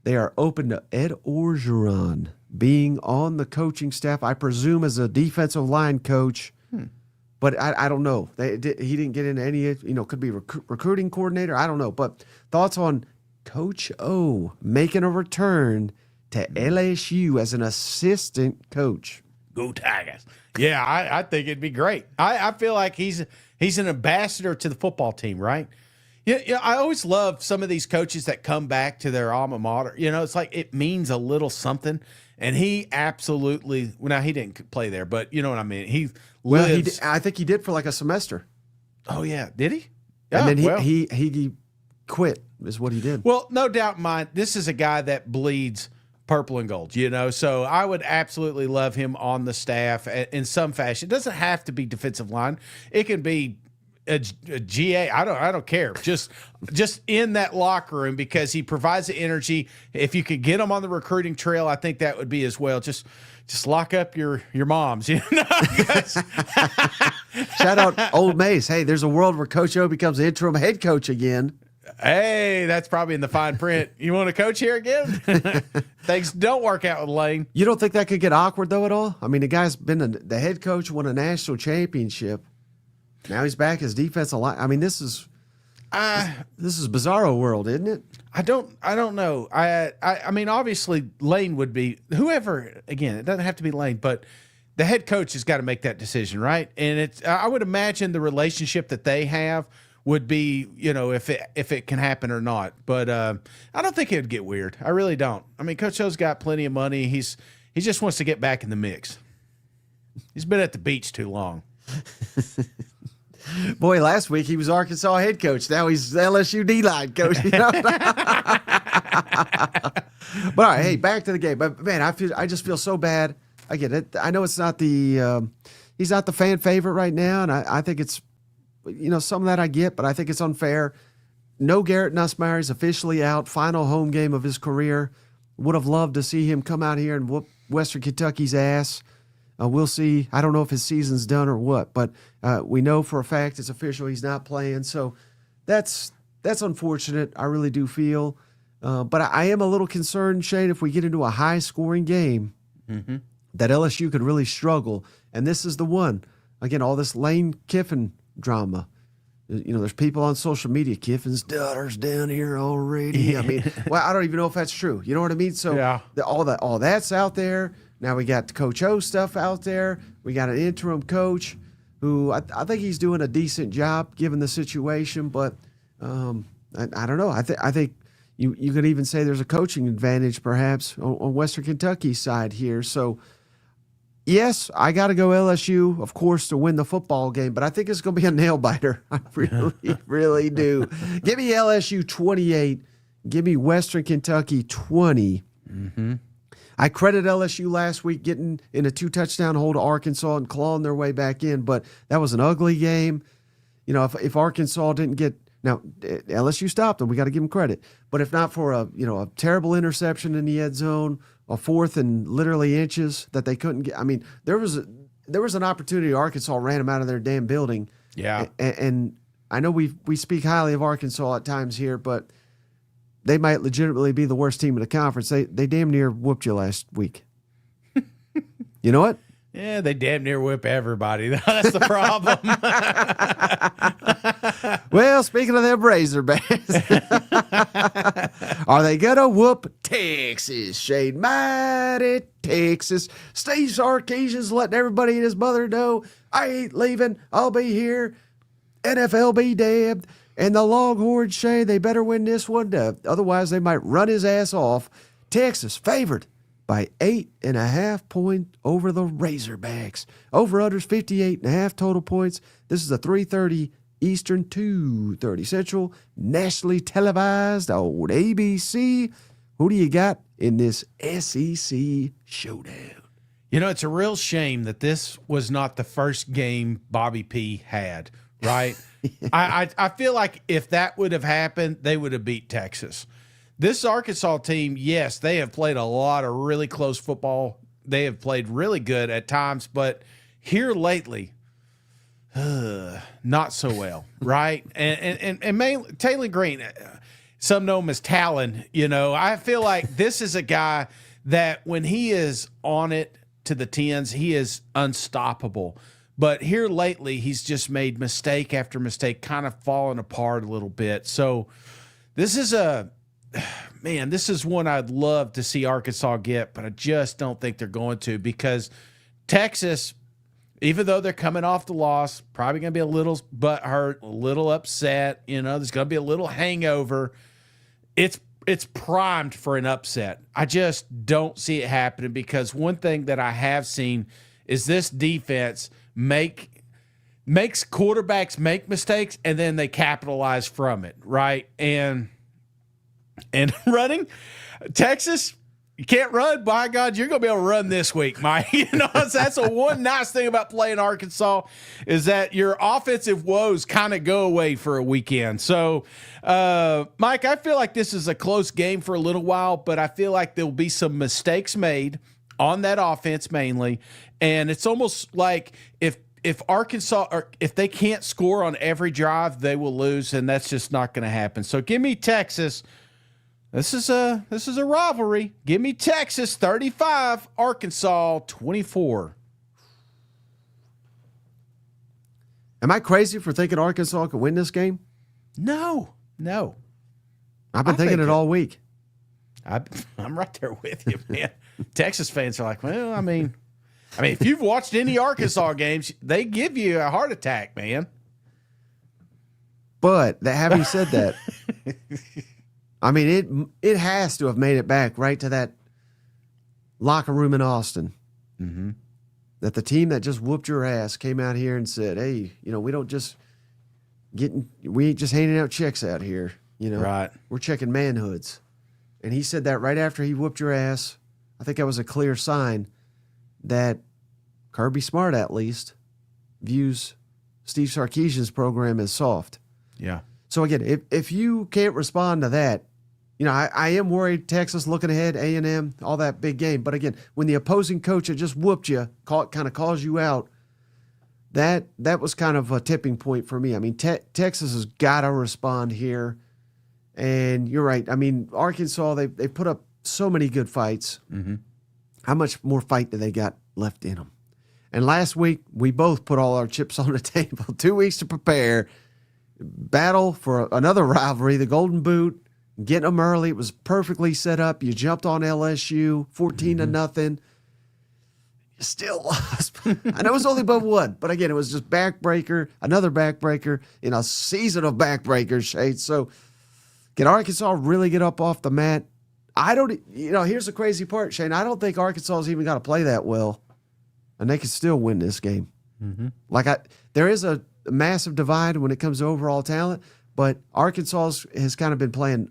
Speaker 1: they are open to Ed Orgeron being on the coaching staff, I presume as a defensive line coach. But I don't know. He didn't get into any, could be recruiting coordinator. I don't know. But thoughts on Coach O making a return to LSU as an assistant coach?
Speaker 2: Go Tigers. Yeah, I think it'd be great. I feel like he's an ambassador to the football team, right? Yeah, I always love some of these coaches that come back to their alma mater. It's like it means a little something. And he absolutely, he didn't play there, but you know what I mean? He lives.
Speaker 1: I think he did for like a semester.
Speaker 2: Oh, yeah. Did he? Yeah,
Speaker 1: and then he quit is what he did.
Speaker 2: Well, no doubt in mind, this is a guy that bleeds purple and gold, so I would absolutely love him on the staff in some fashion. It doesn't have to be defensive line. It can be a GA. I don't care. Just in that locker room because he provides the energy. If you could get him on the recruiting trail, I think that would be as well. Just lock up your moms.
Speaker 1: Shout out Old Mace. Hey, there's a world where Coach O becomes the interim head coach again.
Speaker 2: Hey, that's probably in the fine print. You want to coach here again? Things don't work out with Lane.
Speaker 1: You don't think that could get awkward though at all? I mean, the guy's been the head coach, won a national championship. Now he's back as defensive line. I mean, this is bizarro world, isn't it?
Speaker 2: I don't know. I mean, obviously Lane would be whoever. Again, it doesn't have to be Lane, but the head coach has got to make that decision, right? And I would imagine the relationship that they have would be, if it can happen or not. But I don't think it would get weird. I really don't. I mean, Coach O's got plenty of money. He just wants to get back in the mix. He's been at the beach too long.
Speaker 1: Boy, last week he was Arkansas head coach. Now he's LSU D-line coach. But all right, hey, back to the game. But man, I just feel so bad. I get it. I know it's not he's not the fan favorite right now, and I think it's some of that I get, but I think it's unfair. No Garrett Nussmeier is officially out. Final home game of his career. Would have loved to see him come out here and whoop Western Kentucky's ass. We'll see. I don't know if his season's done or what, but we know for a fact it's official. He's not playing, so that's unfortunate. I really do feel. But I am a little concerned, Shane, if we get into a high-scoring game, that LSU could really struggle. And this is the one. Again, all this Lane Kiffin drama. There's people on social media, Kiffin's daughter's down here already. I mean, well, I don't even know if that's true. You know what I mean? So
Speaker 2: yeah.
Speaker 1: all that's out there. Now we got Coach O stuff out there. We got an interim coach who I think he's doing a decent job given the situation, but I don't know. I think you could even say there's a coaching advantage perhaps on Western Kentucky's side here. So yes, I got to go LSU, of course, to win the football game, but I think it's going to be a nail biter. I really, really do. Give me LSU 28. Give me Western Kentucky 20.
Speaker 2: Mm-hmm.
Speaker 1: I credit LSU last week getting in a 2-touchdown hold to Arkansas and clawing their way back in, but that was an ugly game. If Arkansas didn't get – now, LSU stopped them. We got to give them credit. But if not for a terrible interception in the end zone, a fourth and literally inches that they couldn't get – I mean, there was an opportunity Arkansas ran them out of their damn building.
Speaker 2: Yeah.
Speaker 1: And I know we speak highly of Arkansas at times here, but – they might legitimately be the worst team in the conference. They damn near whooped you last week. You know what?
Speaker 2: Yeah, they damn near whip everybody. That's the problem.
Speaker 1: Well, speaking of them Razorbacks, are they going to whoop Texas, Shane? Mighty Texas. Steve Sarkisian's letting everybody and his mother know, I ain't leaving. I'll be here. NFL be damned. And the Longhorns say they better win this one, otherwise they might run his ass off. Texas favored by 8.5 points over the Razorbacks. Over-unders 58.5 total points. This is a 3:30 Eastern, 2:30 Central, nationally televised on ABC. Who do you got in this SEC showdown?
Speaker 2: It's a real shame that this was not the first game Bobby P had, right? I feel like if that would have happened, they would have beat Texas. This Arkansas team, yes, they have played a lot of really close football. They have played really good at times, but here lately, not so well, right? And mainly Taylor Green, some know him as Talon. I feel like this is a guy that when he is on it to the tens, he is unstoppable. But here lately, he's just made mistake after mistake, kind of falling apart a little bit. So this is one I'd love to see Arkansas get, but I just don't think they're going to, because Texas, even though they're coming off the loss, probably going to be a little butthurt, a little upset. There's going to be a little hangover. It's primed for an upset. I just don't see it happening, because one thing that I have seen is this defense makes quarterbacks make mistakes, and then they capitalize from it, right? And running, Texas, you can't run. By God, you're going to be able to run this week, Mike. That's the one nice thing about playing Arkansas, is that your offensive woes kind of go away for a weekend. So, Mike, I feel like this is a close game for a little while, but I feel like there'll be some mistakes made on that offense mainly. And it's almost like if Arkansas, or if they can't score on every drive, they will lose, and that's just not going to happen. So give me Texas. This is a rivalry. Give me Texas 35, Arkansas 24.
Speaker 1: Am I crazy for thinking Arkansas could win this game?
Speaker 2: No.
Speaker 1: I've been thinking it all week.
Speaker 2: I'm right there with you, man. Texas fans are like, well, I mean, if you've watched any Arkansas games, they give you a heart attack, man.
Speaker 1: But having said that, I mean, it has to have made it back right to that locker room in Austin.
Speaker 2: Mm-hmm.
Speaker 1: That the team that just whooped your ass came out here and said, hey, we ain't just handing out checks out here.
Speaker 2: Right.
Speaker 1: We're checking manhoods. And he said that right after he whooped your ass. I think that was a clear sign that Kirby Smart, at least, views Steve Sarkisian's program as soft.
Speaker 2: Yeah.
Speaker 1: So, again, if you can't respond to that, I am worried Texas looking ahead, A&M, all that big game. But, again, when the opposing coach had just whooped you, kind of calls you out, that was kind of a tipping point for me. I mean, Texas has got to respond here. And you're right. I mean, Arkansas, they put up so many good fights.
Speaker 2: Mm-hmm.
Speaker 1: How much more fight do they got left in them? And last week, we both put all our chips on the table. 2 weeks to prepare. Battle for another rivalry, the Golden Boot. Getting them early. It was perfectly set up. You jumped on LSU, 14-0. You still lost. I know it was only by one, but again, it was just backbreaker, another backbreaker in a season of backbreakers, Shade. So, can Arkansas really get up off the mat? Here's the crazy part, Shane. I don't think Arkansas's even got to play that well, and they can still win this game.
Speaker 2: Mm-hmm.
Speaker 1: There is a massive divide when it comes to overall talent, but Arkansas has kind of been playing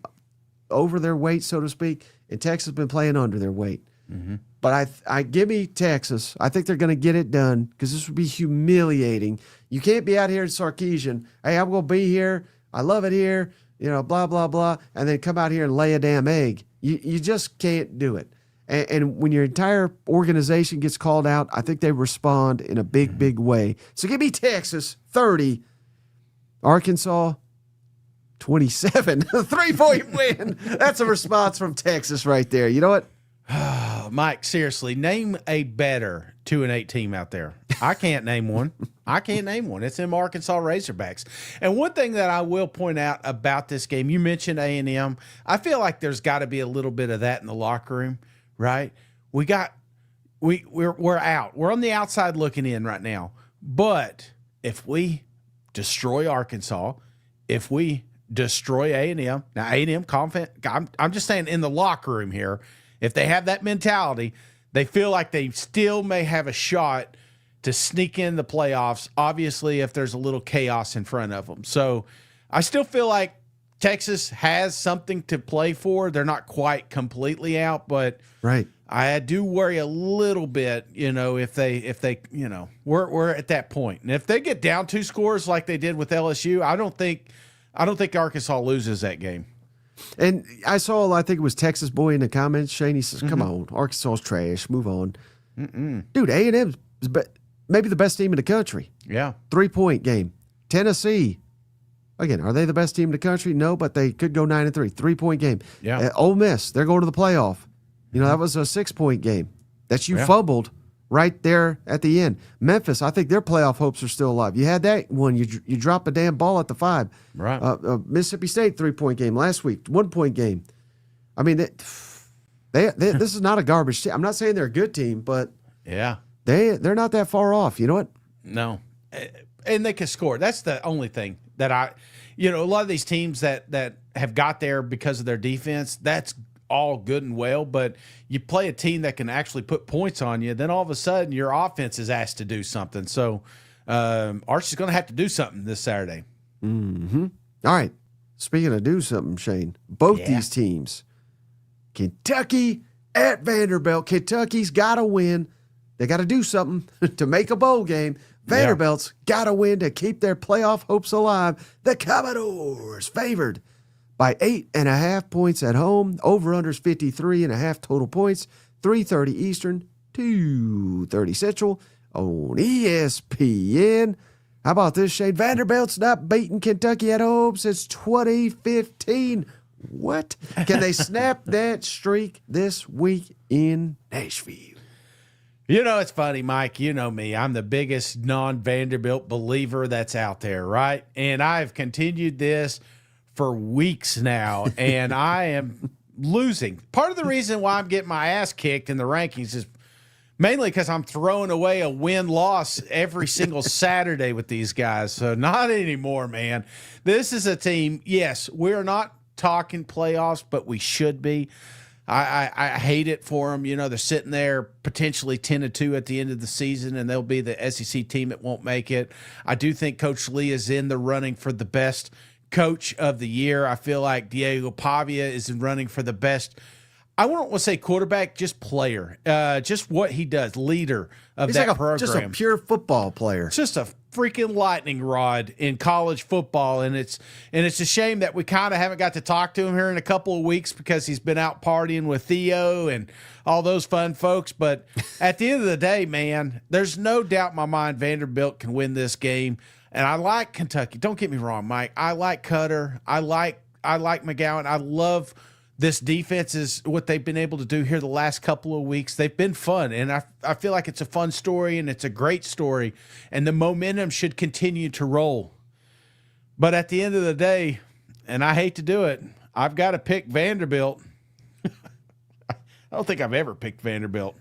Speaker 1: over their weight, so to speak, and Texas has been playing under their weight.
Speaker 2: Mm-hmm.
Speaker 1: But I give me Texas. I think they're going to get it done because this would be humiliating. You can't be out here in Sarkisian. Hey, I'm going to be here. I love it here. Blah, blah, blah, and then come out here and lay a damn egg. You just can't do it. And when your entire organization gets called out, I think they respond in a big, big way. So give me Texas, 30. Arkansas, 27. A 3-point win. That's a response from Texas right there. You know what?
Speaker 2: Mike, seriously, name a better 2-8 team out there. I can't name one. It's them Arkansas Razorbacks. And one thing that I will point out about this game, you mentioned A&M. I feel like there's got to be a little bit of that in the locker room, right? We're out. We're on the outside looking in right now. But if we destroy Arkansas, if we destroy A&M, now A&M confident. I'm just saying in the locker room here. If they have that mentality, they feel like they still may have a shot to sneak in the playoffs, obviously, if there's a little chaos in front of them. So I still feel like Texas has something to play for. They're not quite completely out, but
Speaker 1: right.
Speaker 2: I do worry a little bit, if they we're at that point. And if they get down 2 scores like they did with LSU, I don't think Arkansas loses that game.
Speaker 1: And I think it was Texas Boy in the comments, Shane, he says, come on, Arkansas's trash, move on. Dude, A&M is maybe the best team in the country.
Speaker 2: Yeah.
Speaker 1: 3-point game. Tennessee, again, are they the best team in the country? No, but they could go 9-3. 3-point game.
Speaker 2: Yeah.
Speaker 1: Ole Miss, they're going to the playoff. That was a 6-point game that you fumbled right there at the end. Memphis, I think their playoff hopes are still alive. You had that one. You dropped a damn ball at the 5.
Speaker 2: Right.
Speaker 1: Mississippi State 3-point game last week, 1-point game. I mean, this is not a garbage team. I'm not saying they're a good team, but
Speaker 2: yeah,
Speaker 1: they're not that far off. You know what?
Speaker 2: No, and they can score. That's the only thing that a lot of these teams that have got there because of their defense. That's all good and well, but you play a team that can actually put points on you, then all of a sudden your offense is asked to do something. So Arch is going to have to do something this Saturday.
Speaker 1: Mm-hmm. All right. Speaking of do something, Shane, both these teams, Kentucky at Vanderbilt. Kentucky's got to win. They got to do something to make a bowl game. Vanderbilt's got to win to keep their playoff hopes alive. The Commodores favored by 8.5 points at home. Over-unders 53.5 total points. 3:30 Eastern, 2:30 Central on ESPN. How about this, Shane? Vanderbilt's not beating Kentucky at home since 2015. What? Can they snap that streak this week in Nashville?
Speaker 2: It's funny, Mike. You know me. I'm the biggest non-Vanderbilt believer that's out there, right? And I've continued this for weeks now, and I am losing. Part of the reason why I'm getting my ass kicked in the rankings is Mainly because I'm throwing away a win-loss every single Saturday with these guys. So not anymore, man. This is a team, yes, we're not talking playoffs, but we should be. I hate it for them. You know, they're sitting there potentially 10-2 at the end of the season, and they'll be the SEC team that won't make it. I do think Coach Lee is in the running for the best coach of the year. I feel like Diego Pavia is in running for the best, I won't want to say quarterback, just player. Just what he does, leader of
Speaker 1: He's
Speaker 2: that
Speaker 1: like
Speaker 2: program.
Speaker 1: just a pure football player.
Speaker 2: Just a freaking lightning rod in college football, and it's a shame that we kind of haven't got to talk to him here in a couple of weeks because he's been out partying with Theo and all those fun folks. But at the end of the day, man, there's no doubt in my mind Vanderbilt can win this game. And I like Kentucky. Don't get me wrong, Mike. I like Cutter. I like McGowan. I love this defense is what they've been able to do here the last couple of weeks. They've been fun, and I feel like it's a fun story, and it's a great story, and the momentum should continue to roll. But at the end of the day, and I hate to do it, I've got to pick Vanderbilt. I don't think I've ever picked Vanderbilt.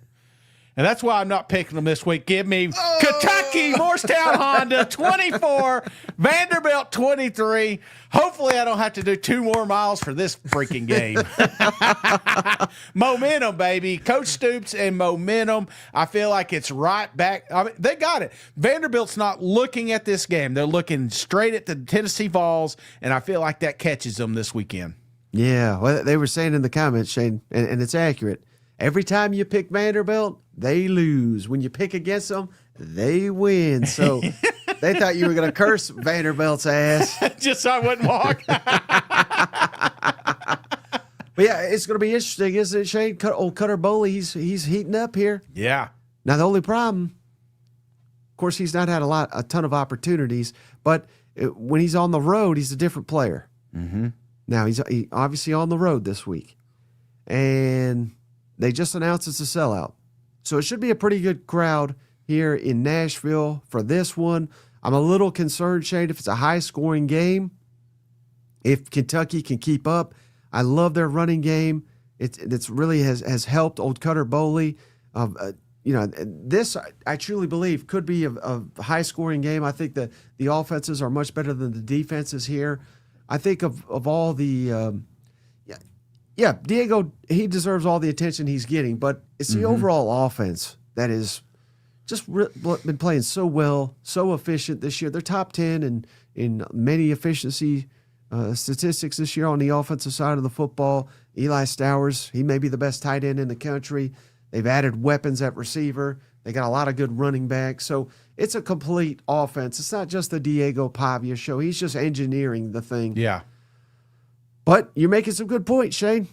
Speaker 2: And that's why I'm not picking them this week. Give me Kentucky, Morristown Honda, 24, Vanderbilt, 23. Hopefully I don't have to do 2 more miles for this freaking game. Momentum, baby. Coach Stoops and momentum. I feel like it's right back. I mean, they got it. Vanderbilt's not looking at this game. They're looking straight at the Tennessee Vols, and I feel like that catches them this weekend.
Speaker 1: Yeah, well, they were saying in the comments, Shane, and it's accurate. Every time you pick Vanderbilt, they lose. When you pick against them, they win. So they thought you were going to curse Vanderbilt's ass.
Speaker 2: Just so I wouldn't walk.
Speaker 1: But yeah, it's going to be interesting, isn't it, Shane? Old Cutter Bowley, he's heating up here.
Speaker 2: Yeah.
Speaker 1: Now, the only problem, of course, he's not had a ton of opportunities, but when he's on the road, he's a different player.
Speaker 2: Mm-hmm.
Speaker 1: Now, he's obviously on the road this week. And they just announced it's a sellout. So it should be a pretty good crowd here in Nashville for this one. I'm a little concerned, Shane, if it's a high-scoring game, if Kentucky can keep up. I love their running game. It's really has helped old Cutter Bowley. This, I truly believe, could be a high-scoring game. I think the offenses are much better than the defenses here. I think of all the yeah, Diego, he deserves all the attention he's getting, but it's the overall offense that is just been playing so well, so efficient this year. They're top 10 in many efficiency statistics this year on the offensive side of the football. Eli Stowers, he may be the best tight end in the country. They've added weapons at receiver. They got a lot of good running backs. So it's a complete offense. It's not just the Diego Pavia show. He's just engineering the thing.
Speaker 2: Yeah.
Speaker 1: But you're making some good points, Shane.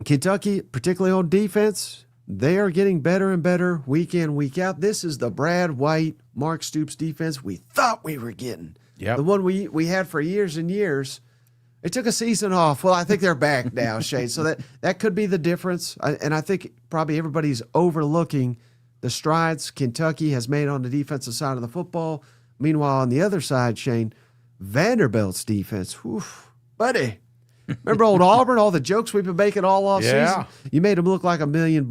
Speaker 1: Kentucky, particularly on defense, they are getting better and better week in, week out. This is the Brad White, Mark Stoops defense we thought we were getting.
Speaker 2: Yep.
Speaker 1: The one we had for years and years. It took a season off. Well, I think they're back now, Shane. So that could be the difference. And I think probably everybody's overlooking the strides Kentucky has made on the defensive side of the football. Meanwhile, on the other side, Shane, Vanderbilt's defense, whew, buddy. Remember old Auburn, all the jokes we've been making all off season? You made them look like $1 million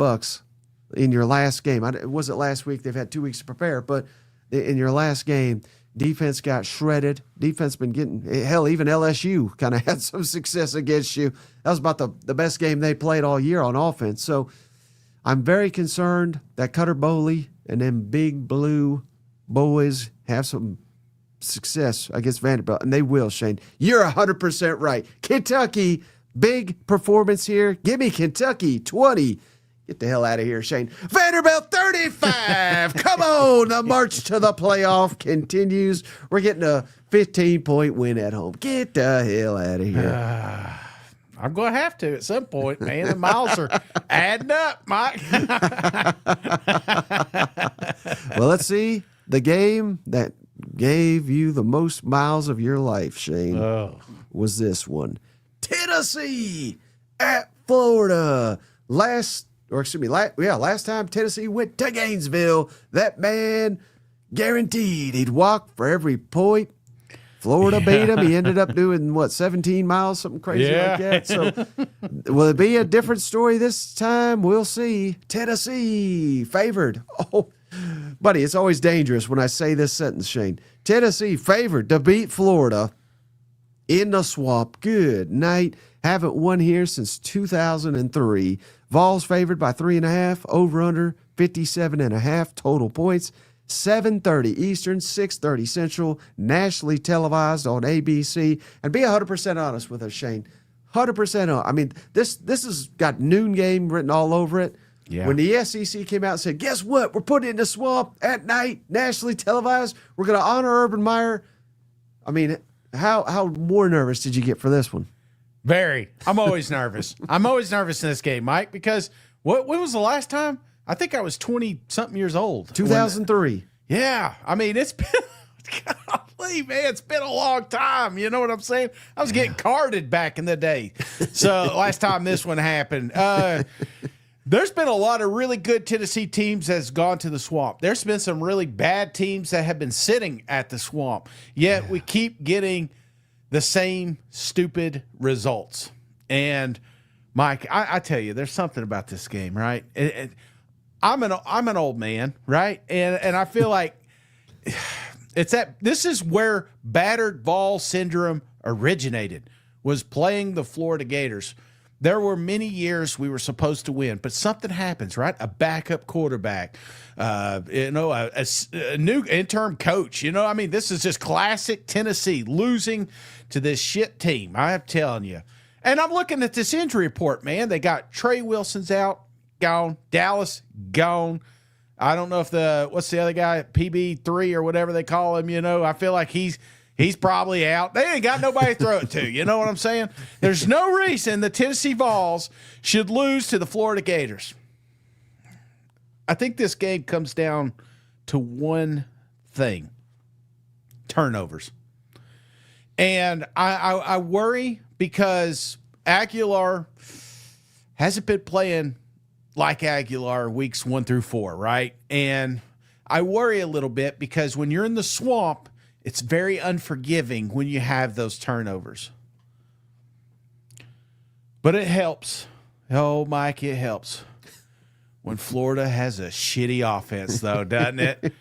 Speaker 1: in your last game. It wasn't last week. They've had 2 weeks to prepare. But in your last game, defense got shredded. Defense been getting, hell, even LSU kind of had some success against you. That was about the best game they played all year on offense. So I'm very concerned that Cutter Bowley and them big blue boys have some success against Vanderbilt, and they will, Shane. You're 100% right. Kentucky, big performance here. Give me Kentucky 20. Get the hell out of here, Shane. Vanderbilt 35. Come on, the march to the playoff continues. We're getting a 15-point win at home. Get the hell out of here.
Speaker 2: I'm going to have to at some point, man. The miles are adding up, Mike.
Speaker 1: Well, let's see. The game that gave you the most miles of your life, Shane, was this one. Tennessee at Florida. Last time Tennessee went to Gainesville, that man guaranteed he'd walk for every point Florida beat him. He ended up doing, 17 miles, something crazy like that. So will it be a different story this time? We'll see. Tennessee favored. Oh, buddy, it's always dangerous when I say this sentence, Shane. Tennessee favored to beat Florida in the swamp. Good night. Haven't won here since 2003. Vols favored by 3.5. Over under 57.5 total points. 7:30 Eastern, 6:30 Central, nationally televised on ABC. And be 100% honest with us, Shane. 100% honest. I mean, this has got noon game written all over it.
Speaker 2: Yeah.
Speaker 1: When the SEC came out and said, guess what? We're putting it in the swamp at night, nationally televised. We're going to honor Urban Meyer. I mean, how more nervous did you get for this one?
Speaker 2: Very. I'm always nervous. I'm always nervous in this game, Mike, because when was the last time? I think I was 20-something years old.
Speaker 1: 2003.
Speaker 2: Yeah. I mean, it's been, golly, man, it's been a long time. You know what I'm saying? I was getting carded back in the day. So last time this one happened. There's been a lot of really good Tennessee teams that's gone to the swamp. There's been some really bad teams that have been sitting at the swamp. Yet we keep getting the same stupid results. And, Mike, I tell you, there's something about this game, right? I'm an old man, right? And I feel like this is where battered ball syndrome originated, was playing the Florida Gators. There were many years we were supposed to win, but something happens, right? A backup quarterback, a new interim coach. I mean, this is just classic Tennessee losing to this shit team. I'm telling you. And I'm looking at this injury report, man. They got Trey Wilson's out. Gone. Dallas, gone. I don't know if what's the other guy, PB3 or whatever they call him, I feel like he's probably out. They ain't got nobody to throw it to. You know what I'm saying? There's no reason the Tennessee Vols should lose to the Florida Gators. I think this game comes down to one thing: turnovers. And I worry because Aguilar hasn't been playing like Aguilar weeks 1 through 4, right? And I worry a little bit because when you're in the swamp, it's very unforgiving when you have those turnovers. But it helps. Oh, Mike, it helps. When Florida has a shitty offense, though, doesn't it?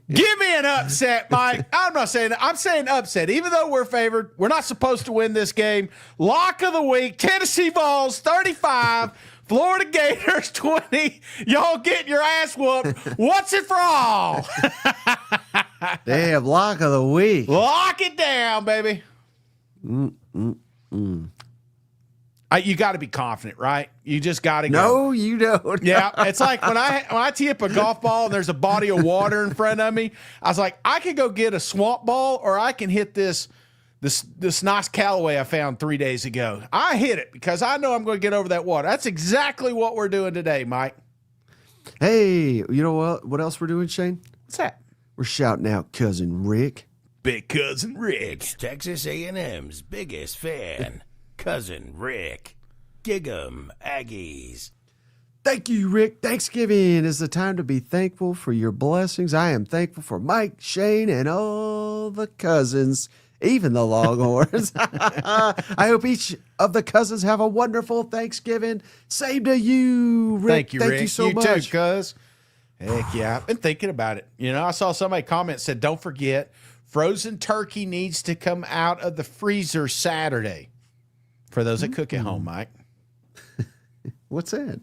Speaker 2: Give me an upset, Mike. I'm not saying that. I'm saying upset. Even though we're favored, we're not supposed to win this game. Lock of the week, Tennessee Vols 35, Florida Gators 20. Y'all getting your ass whooped. What's it for all?
Speaker 1: Damn, lock of the week.
Speaker 2: Lock it down, baby. You got to be confident, right? You just got to go.
Speaker 1: No, you don't.
Speaker 2: Yeah, it's like when I tee up a golf ball and there's a body of water in front of me, I was like, I could go get a swamp ball or I can hit this nice Callaway I found 3 days ago. I hit it because I know I'm going to get over that water. That's exactly what we're doing today, Mike.
Speaker 1: Hey, you know what? What else we're doing, Shane?
Speaker 2: What's that?
Speaker 1: We're shouting out Cousin Rick.
Speaker 2: Big Cousin Rick.
Speaker 3: It's Texas A&M's biggest fan, Cousin Rick. Dig 'em, Aggies.
Speaker 1: Thank you, Rick. Thanksgiving is the time to be thankful for your blessings. I am thankful for Mike, Shane, and all the cousins, even the Longhorns. I hope each of the cousins have a wonderful Thanksgiving. Same to you, Rick.
Speaker 2: Thank you, Rick.
Speaker 1: Thank you so
Speaker 2: you
Speaker 1: much.
Speaker 2: too, cuz. Heck yeah. I've been thinking about it. I saw somebody comment, said, don't forget, frozen turkey needs to come out of the freezer Saturday. For those that cook at home, Mike.
Speaker 1: What's that?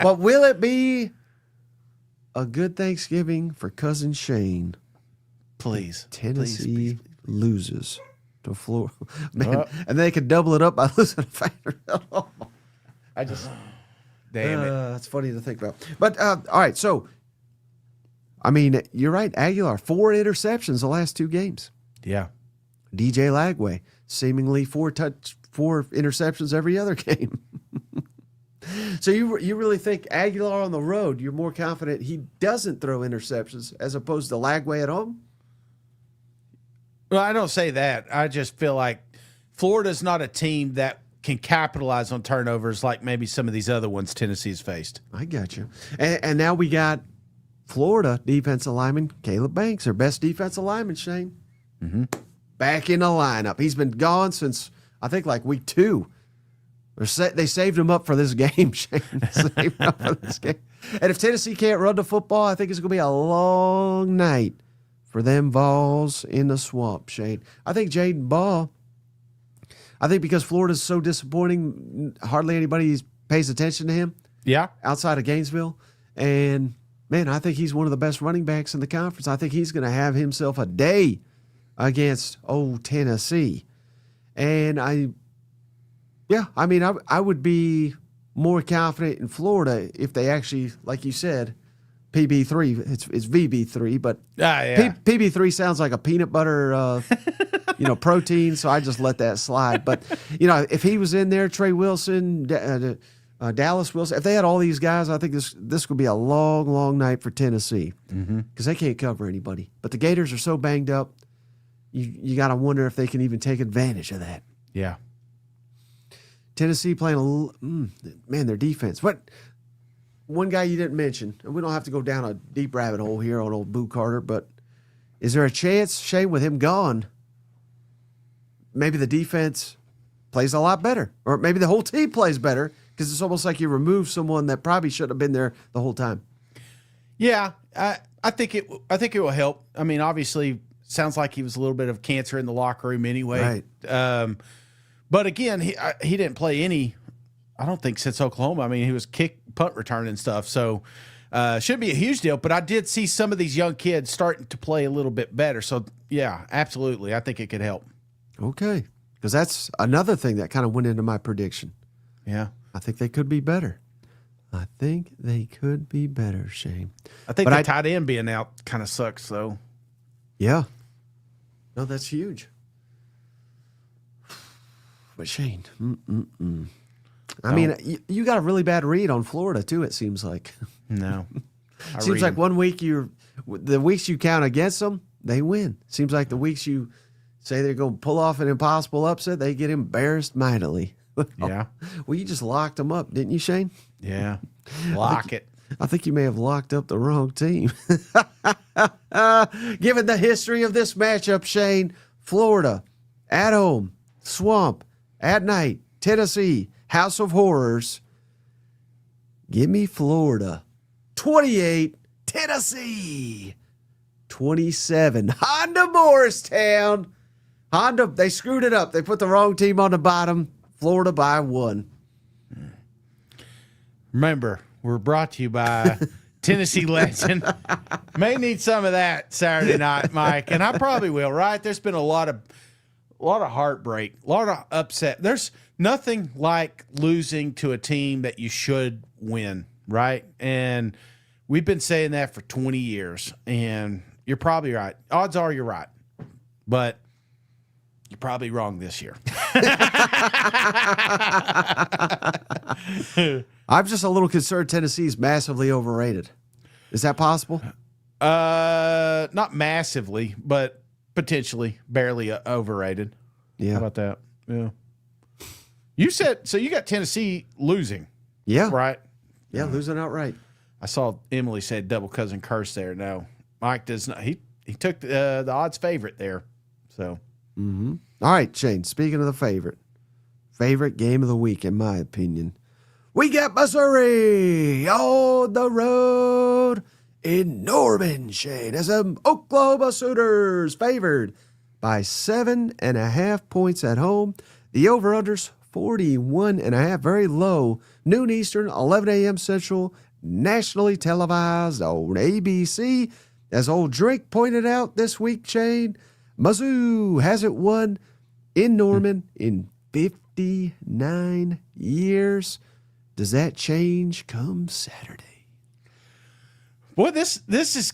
Speaker 1: But will it be a good Thanksgiving for Cousin Shane?
Speaker 2: Please.
Speaker 1: Tennessee loses to Florida. Man, and they could double it up by losing to Vanderbilt.
Speaker 2: Damn it.
Speaker 1: That's funny to think about. But, all right, so, I mean, you're right. Aguilar, 4 interceptions the last 2 games.
Speaker 2: Yeah.
Speaker 1: DJ Lagway, seemingly 4 interceptions every other game. So you really think Aguilar on the road, you're more confident he doesn't throw interceptions as opposed to Lagway at home?
Speaker 2: Well, I don't say that. I just feel like Florida's not a team that can capitalize on turnovers like maybe some of these other ones Tennessee's faced.
Speaker 1: I got you. And now we got Florida defensive lineman, Caleb Banks, their best defensive lineman, Shane.
Speaker 2: Mm-hmm.
Speaker 1: Back in the lineup. He's been gone since, I think, like week 2. They saved him up for this game, Shane. Saved him up for this game. And if Tennessee can't run the football, I think it's going to be a long night for them Vols in the swamp, Shane. I think Jaden Ball, because Florida's so disappointing, hardly anybody pays attention to him.
Speaker 2: Yeah.
Speaker 1: Outside of Gainesville. And, man, I think he's one of the best running backs in the conference. I think he's going to have himself a day against old Tennessee. And I would be more confident in Florida if they actually, like you said, PB3. It's VB3, but PB3 sounds like a peanut butter, protein. So I just let that slide. But if he was in there, Trey Wilson, Dallas Wilson, if they had all these guys, I think this could be a long, long night for Tennessee because they can't cover anybody. But the Gators are so banged up, you got to wonder if they can even take advantage of that.
Speaker 2: Yeah.
Speaker 1: Tennessee playing their defense. What one guy you didn't mention, and we don't have to go down a deep rabbit hole here on old Boo Carter, but is there a chance, Shane, with him gone, maybe the defense plays a lot better, or maybe the whole team plays better because it's almost like you remove someone that probably shouldn't have been there the whole time.
Speaker 2: Yeah, I think it will help. I mean, obviously, sounds like he was a little bit of cancer in the locker room anyway.
Speaker 1: Right.
Speaker 2: But again, he didn't play any, I don't think, since Oklahoma. I mean, he was punt return and stuff. So should be a huge deal. But I did see some of these young kids starting to play a little bit better. So, yeah, absolutely. I think it could help.
Speaker 1: Okay. Because that's another thing that kind of went into my prediction.
Speaker 2: Yeah.
Speaker 1: I think they could be better. Shane.
Speaker 2: I think the tight end being out kind of sucks, though.
Speaker 1: Yeah. No, that's huge. But Shane, I mean, you got a really bad read on Florida too. It seems like.
Speaker 2: No,
Speaker 1: seems like 1 week the weeks you count against them, they win. Seems like the weeks you say they're going to pull off an impossible upset, they get embarrassed mightily.
Speaker 2: Yeah.
Speaker 1: Well, you just locked them up, didn't you, Shane?
Speaker 2: Yeah. Lock it.
Speaker 1: I think you may have locked up the wrong team. Given the history of this matchup, Shane, Florida at home, Swamp. At night, Tennessee, House of Horrors. Give me Florida. 28, Tennessee. 27, Honda Morristown. Honda, they screwed it up. They put the wrong team on the bottom. Florida by 1.
Speaker 2: Remember, we're brought to you by Tennessee Legend. May need some of that Saturday night, Mike, and I probably will, right? There's been a lot of heartbreak, a lot of upset. There's nothing like losing to a team that you should win, right? And we've been saying that for 20 years, and you're probably right. Odds are you're right, but you're probably wrong this year.
Speaker 1: I'm just a little concerned Tennessee's massively overrated. Is that possible?
Speaker 2: Not massively, but potentially barely overrated.
Speaker 1: Yeah.
Speaker 2: How about that? Yeah. You said, so you got Tennessee losing.
Speaker 1: Yeah.
Speaker 2: Right?
Speaker 1: Yeah, losing outright.
Speaker 2: I saw Emily said double cousin curse there. No, Mike does not. He took the odds favorite there. So.
Speaker 1: Mm-hmm. All right, Shane, speaking of the favorite game of the week, in my opinion, we got Missouri on the road in Norman, Shane, as the Oklahoma Sooners favored by 7.5 points at home. The over-under's 41.5, very low. Noon Eastern, 11 a.m. Central, nationally televised on ABC. As old Drake pointed out this week, Shane, Mizzou hasn't won in Norman in 59 years. Does that change come Saturday?
Speaker 2: Boy, this is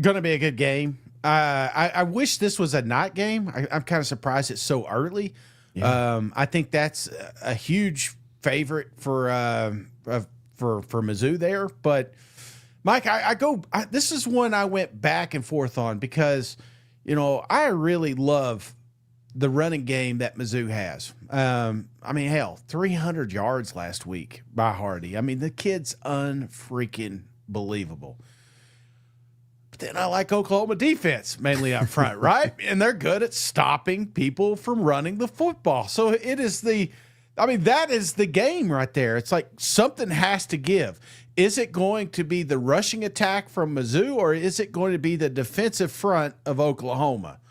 Speaker 2: going to be a good game. I wish this was a night game. I'm kind of surprised it's so early. Yeah. I think that's a huge favorite for Mizzou there. But Mike, this is one I went back and forth on because, I really love the running game that Mizzou has. I mean, hell, 300 yards last week by Hardy. I mean, the kid's unfreaking believable. But then I like Oklahoma defense, mainly up front, right? And they're good at stopping people from running the football. So that is the game right there. It's like something has to give. Is it going to be the rushing attack from Mizzou, or is it going to be the defensive front of Oklahoma?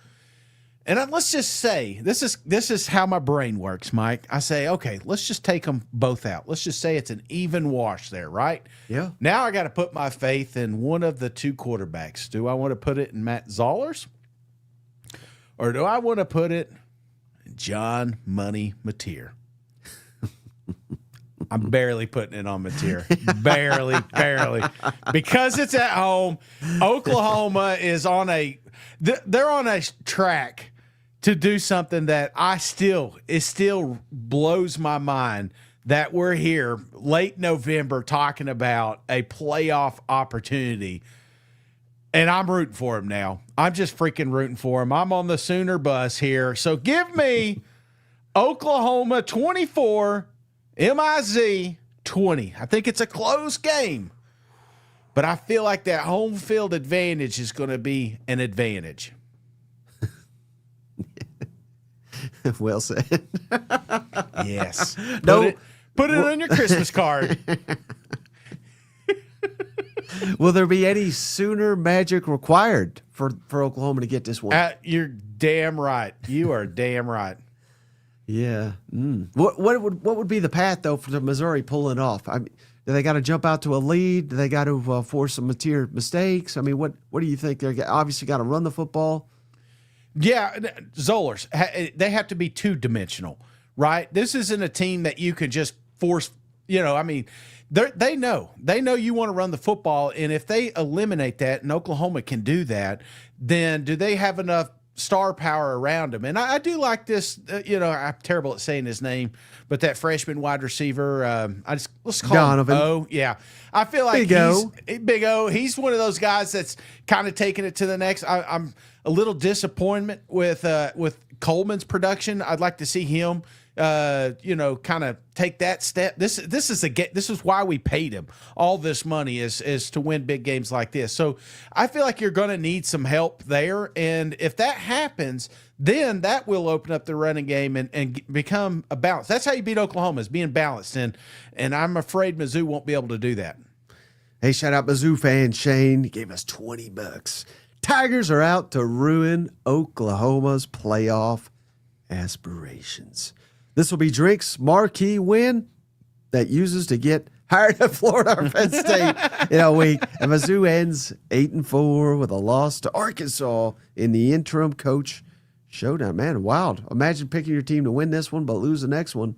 Speaker 2: And let's just say, this is how my brain works, Mike. I say, okay, let's just take them both out. Let's just say it's an even wash there, right?
Speaker 1: Yeah.
Speaker 2: Now I got to put my faith in one of the two quarterbacks. Do I want to put it in Matt Zollers? Or do I want to put it in John Money Mateer? I'm barely putting it on Mateer. barely. Because it's at home. Oklahoma is they're on a track to do something that it still blows my mind that we're here late November talking about a playoff opportunity. And I'm rooting for him now. I'm just freaking rooting for him. I'm on the Sooner bus here. So give me Oklahoma 24, MIZ 20. I think it's a close game. But I feel like that home field advantage is going to be an advantage.
Speaker 1: Well said.
Speaker 2: Yes.
Speaker 1: No.
Speaker 2: Put it on your Christmas card.
Speaker 1: Will there be any Sooner magic required for Oklahoma to get this one?
Speaker 2: You're damn right. You are damn right.
Speaker 1: Yeah. What would be the path though for the Missouri pulling it off? I mean, do they got to jump out to a lead? Do they got to force some material mistakes? I mean, what do you think? They're obviously got to run the football.
Speaker 2: Yeah, Zollers, they have to be two-dimensional, right? This isn't a team that you can just force, I mean, they know you want to run the football, and if they eliminate that, and Oklahoma can do that, then do they have enough star power around them? And I do like this, I'm terrible at saying his name, but that freshman wide receiver, let's call
Speaker 1: Donovan.
Speaker 2: him O. Yeah. I feel like Big O. He's one of those guys that's kind of taking it to the next. I'm a little disappointment with Coleman's production. I'd like to see him, kind of take that step. This is why we paid him all this money is to win big games like this. So I feel like you're going to need some help there, and if that happens, then that will open up the running game and become a balance. That's how you beat Oklahoma, is being balanced, and I'm afraid Mizzou won't be able to do that.
Speaker 1: Hey, shout out Mizzou fan Shane. He gave us $20. Tigers are out to ruin Oklahoma's playoff aspirations. This will be Drink's marquee win that uses to get hired at Florida or Penn State in a week. And Mizzou ends 8-4 with a loss to Arkansas in the interim coach showdown. Man, wild. Imagine picking your team to win this one but lose the next one.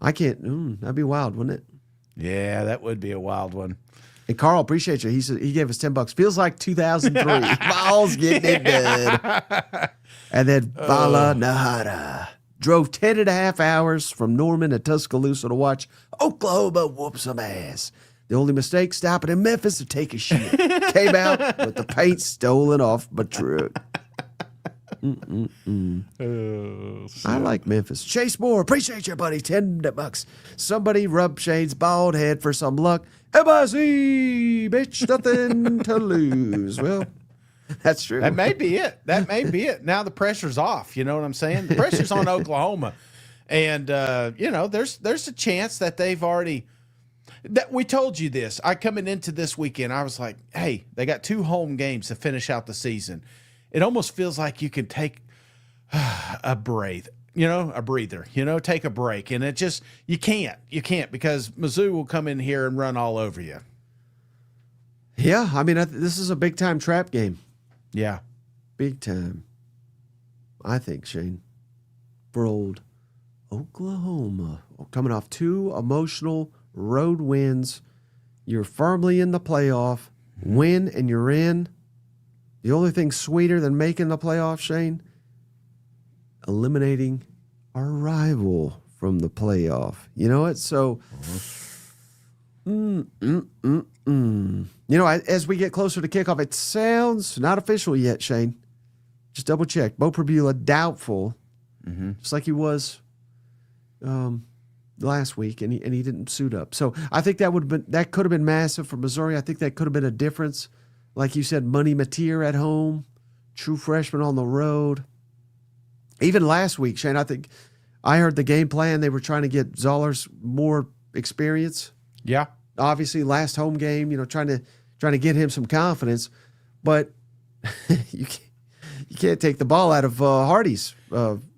Speaker 1: I can't. That'd be wild, wouldn't it?
Speaker 2: Yeah, that would be a wild one.
Speaker 1: And Carl, appreciate you. He said he gave us $10. Feels like 2003. Balls getting it good. And then Vala Nahara drove 10.5 hours from Norman to Tuscaloosa to watch Oklahoma whoop some ass. The only mistake, stopping in Memphis to take a shit. Came out with the paint stolen off my truck. I like Memphis. Chase Moore, appreciate you, buddy. $10. Somebody rub Shane's bald head for some luck. MIZ, bitch, nothing to lose. Well, that's true.
Speaker 2: That may be it. Now the pressure's off. You know what I'm saying? The pressure's on Oklahoma. And, there's a chance that they've already – we told you this. Coming into this weekend, I was like, hey, they got 2 home games to finish out the season. It almost feels like you can take a breather, take a break. And it just, you can't because Mizzou will come in here and run all over you.
Speaker 1: Yeah, I mean, this is a big-time trap game.
Speaker 2: Yeah.
Speaker 1: Big time, I think, Shane, for old Oklahoma. Coming off 2 emotional road wins. You're firmly in the playoff. Win and you're in. The only thing sweeter than making the playoff, Shane, eliminating our rival from the playoff. You know what? So, as we get closer to kickoff, it sounds not official yet, Shane. Just double check. Bo Prabula, doubtful, just like he was last week, and he didn't suit up. So I think that could have been massive for Missouri. I think that could have been a difference like you said, Money Mateer at home, true freshman on the road. Even last week, Shane, I think I heard the game plan. They were trying to get Zollers more experience.
Speaker 2: Yeah.
Speaker 1: Obviously, last home game, trying to get him some confidence. But you can't take the ball out of Hardy's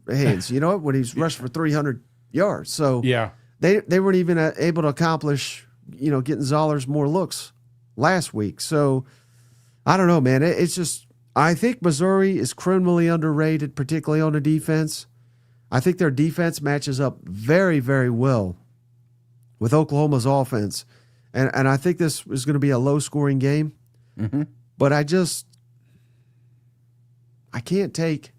Speaker 1: hands, when he's rushed for 300 yards. So
Speaker 2: yeah,
Speaker 1: they weren't even able to accomplish, getting Zollers more looks last week. So I don't know, man. It's just, I think Missouri is criminally underrated, particularly on the defense. I think their defense matches up very, very well with Oklahoma's offense. And I think this is going to be a low-scoring game.
Speaker 2: Mm-hmm.
Speaker 1: But I can't take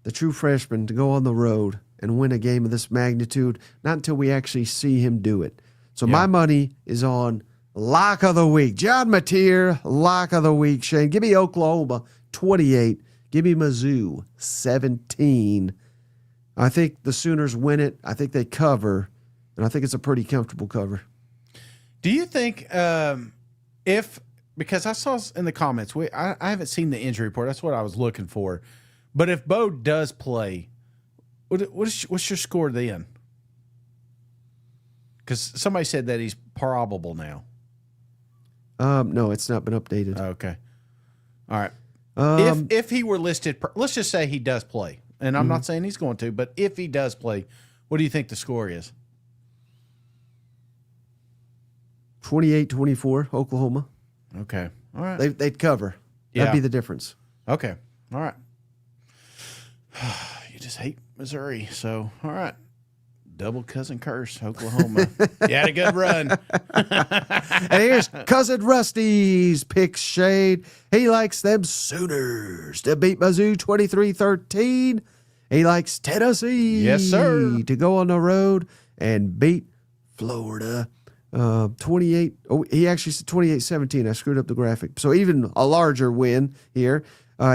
Speaker 1: the true freshman to go on the road and win a game of this magnitude, not until we actually see him do it. So my money is on lock of the week. John Mateer, lock of the week. Shane, give me Oklahoma 28. Give me Mizzou 17. I think the Sooners win it. I think they cover, and I think it's a pretty comfortable cover.
Speaker 2: Do you think because I saw in the comments, I haven't seen the injury report. That's what I was looking for. But if Bo does play, what's your score then? Because somebody said that he's probable now.
Speaker 1: No, it's not been updated.
Speaker 2: Okay. All right. If he were listed, let's just say he does play, and I'm not saying he's going to, but if he does play, what do you think the score is?
Speaker 1: 28-24, Oklahoma.
Speaker 2: Okay. All right.
Speaker 1: They'd cover. That'd be the difference.
Speaker 2: Okay. All right. You just hate Missouri. So, all right. Double cousin curse, Oklahoma. You had a good run.
Speaker 1: And here's Cousin Rusty's picks, Shade. He likes them Sooners to beat Mizzou 23-13. He likes Tennessee
Speaker 2: Yes, sir.
Speaker 1: to go on the road and beat Florida 28. Oh, he actually said 28-17. I screwed up the graphic. So even a larger win here.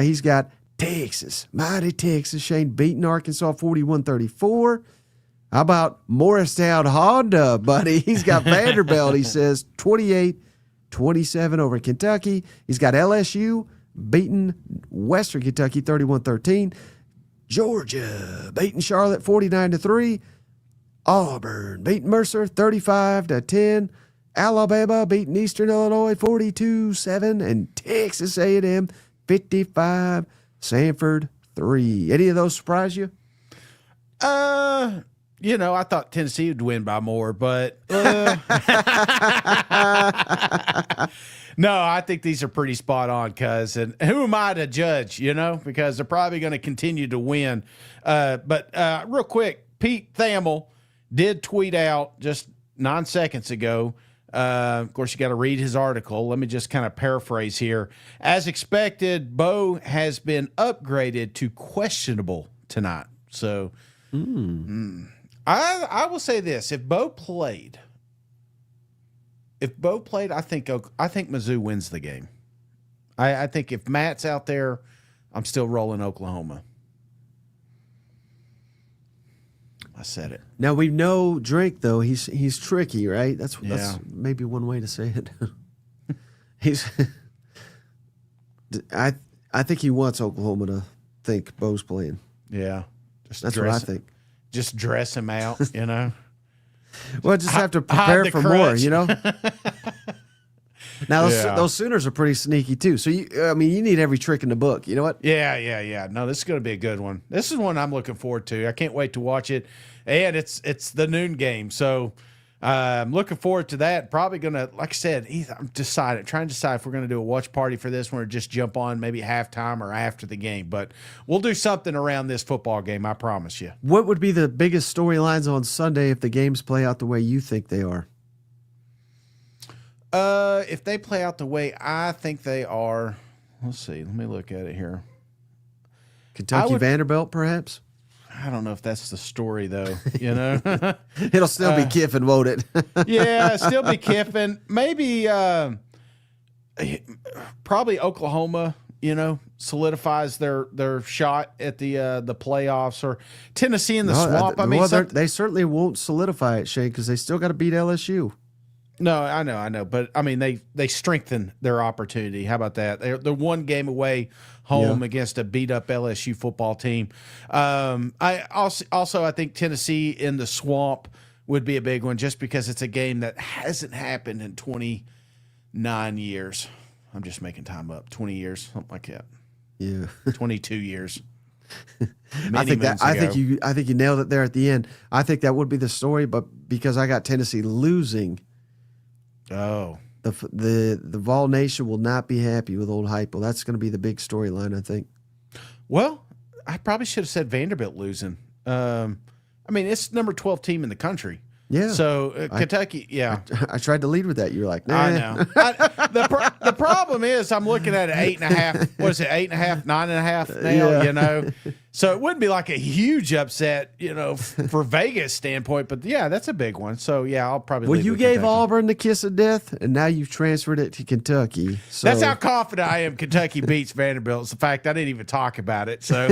Speaker 1: He's got Texas, mighty Texas, Shane, beating Arkansas 41-34. How about Morristown Honda, buddy? He's got Vanderbilt, he says, 28-27 over Kentucky. He's got LSU beating Western Kentucky 31-13. Georgia beating Charlotte 49-3. Auburn beating Mercer 35-10. Alabama beating Eastern Illinois 42-7. And Texas A&M 55. Samford 3. Any of those surprise you?
Speaker 2: I thought Tennessee would win by more, but no, I think these are pretty spot on, cuz. And who am I to judge, because they're probably going to continue to win. But real quick, Pete Thamel did tweet out just 9 seconds ago. Of course, you got to read his article. Let me just kind of paraphrase here. As expected, Bo has been upgraded to questionable tonight. So I will say this: if Bo played, I think Mizzou wins the game. I think if Matt's out there, I'm still rolling Oklahoma. I said it.
Speaker 1: Now we know Drake, though he's tricky, right? That's maybe one way to say it. He's. I think he wants Oklahoma to think Bo's playing.
Speaker 2: Yeah,
Speaker 1: that's what I think.
Speaker 2: Just dress him out,
Speaker 1: Well, just have to prepare for more, Now those Sooners are pretty sneaky too. So you need every trick in the book. You know what?
Speaker 2: Yeah. No, this is going to be a good one. This is one I'm looking forward to. I can't wait to watch it, and it's the noon game. So I'm looking forward to that. Probably going to, like I said, I'm trying to decide if we're going to do a watch party for this one or just jump on maybe halftime or after the game. But we'll do something around this football game. I promise you.
Speaker 1: What would be the biggest storylines on Sunday if the games play out the way you think they are?
Speaker 2: If they play out the way I think they are, let's see. Let me look at it here.
Speaker 1: Kentucky Vanderbilt, perhaps?
Speaker 2: I don't know if that's the story, though.
Speaker 1: It'll still be Kiffin, won't it?
Speaker 2: Yeah, still be Kiffin. Maybe, probably Oklahoma. Solidifies their shot at the playoffs, or Tennessee in the swamp.
Speaker 1: They certainly won't solidify it, Shane, because they still got to beat LSU.
Speaker 2: No, I know, but I mean they strengthen their opportunity. How about that? They're one game away home against a beat up LSU football team. I also I think Tennessee in the swamp would be a big one, just because it's a game that hasn't happened in 29 years. I'm just making time up. 20 years, something like that.
Speaker 1: Yeah,
Speaker 2: 22 years.
Speaker 1: I think you nailed it there at the end. I think that would be the story, but because I got Tennessee losing.
Speaker 2: Oh,
Speaker 1: the Vol Nation will not be happy with old Hype. Well, that's going to be the big storyline, I think.
Speaker 2: Well, I probably should have said Vanderbilt losing. I mean, it's number 12 team in the country.
Speaker 1: Yeah.
Speaker 2: So Kentucky,
Speaker 1: I tried to lead with that. You're like, nah.
Speaker 2: I know. The problem is I'm looking at an 8.5. What is it? 8.5, 9.5 now.
Speaker 1: Yeah.
Speaker 2: You know, so it wouldn't be like a huge upset, you know, for Vegas standpoint. But yeah, that's a big one. So yeah, I'll probably.
Speaker 1: Well,
Speaker 2: lead
Speaker 1: you
Speaker 2: with
Speaker 1: gave
Speaker 2: Kentucky.
Speaker 1: Auburn the kiss of death, and now you've transferred it to Kentucky. So
Speaker 2: That's how confident I am. Kentucky beats Vanderbilt. It's the fact I didn't even talk about it. So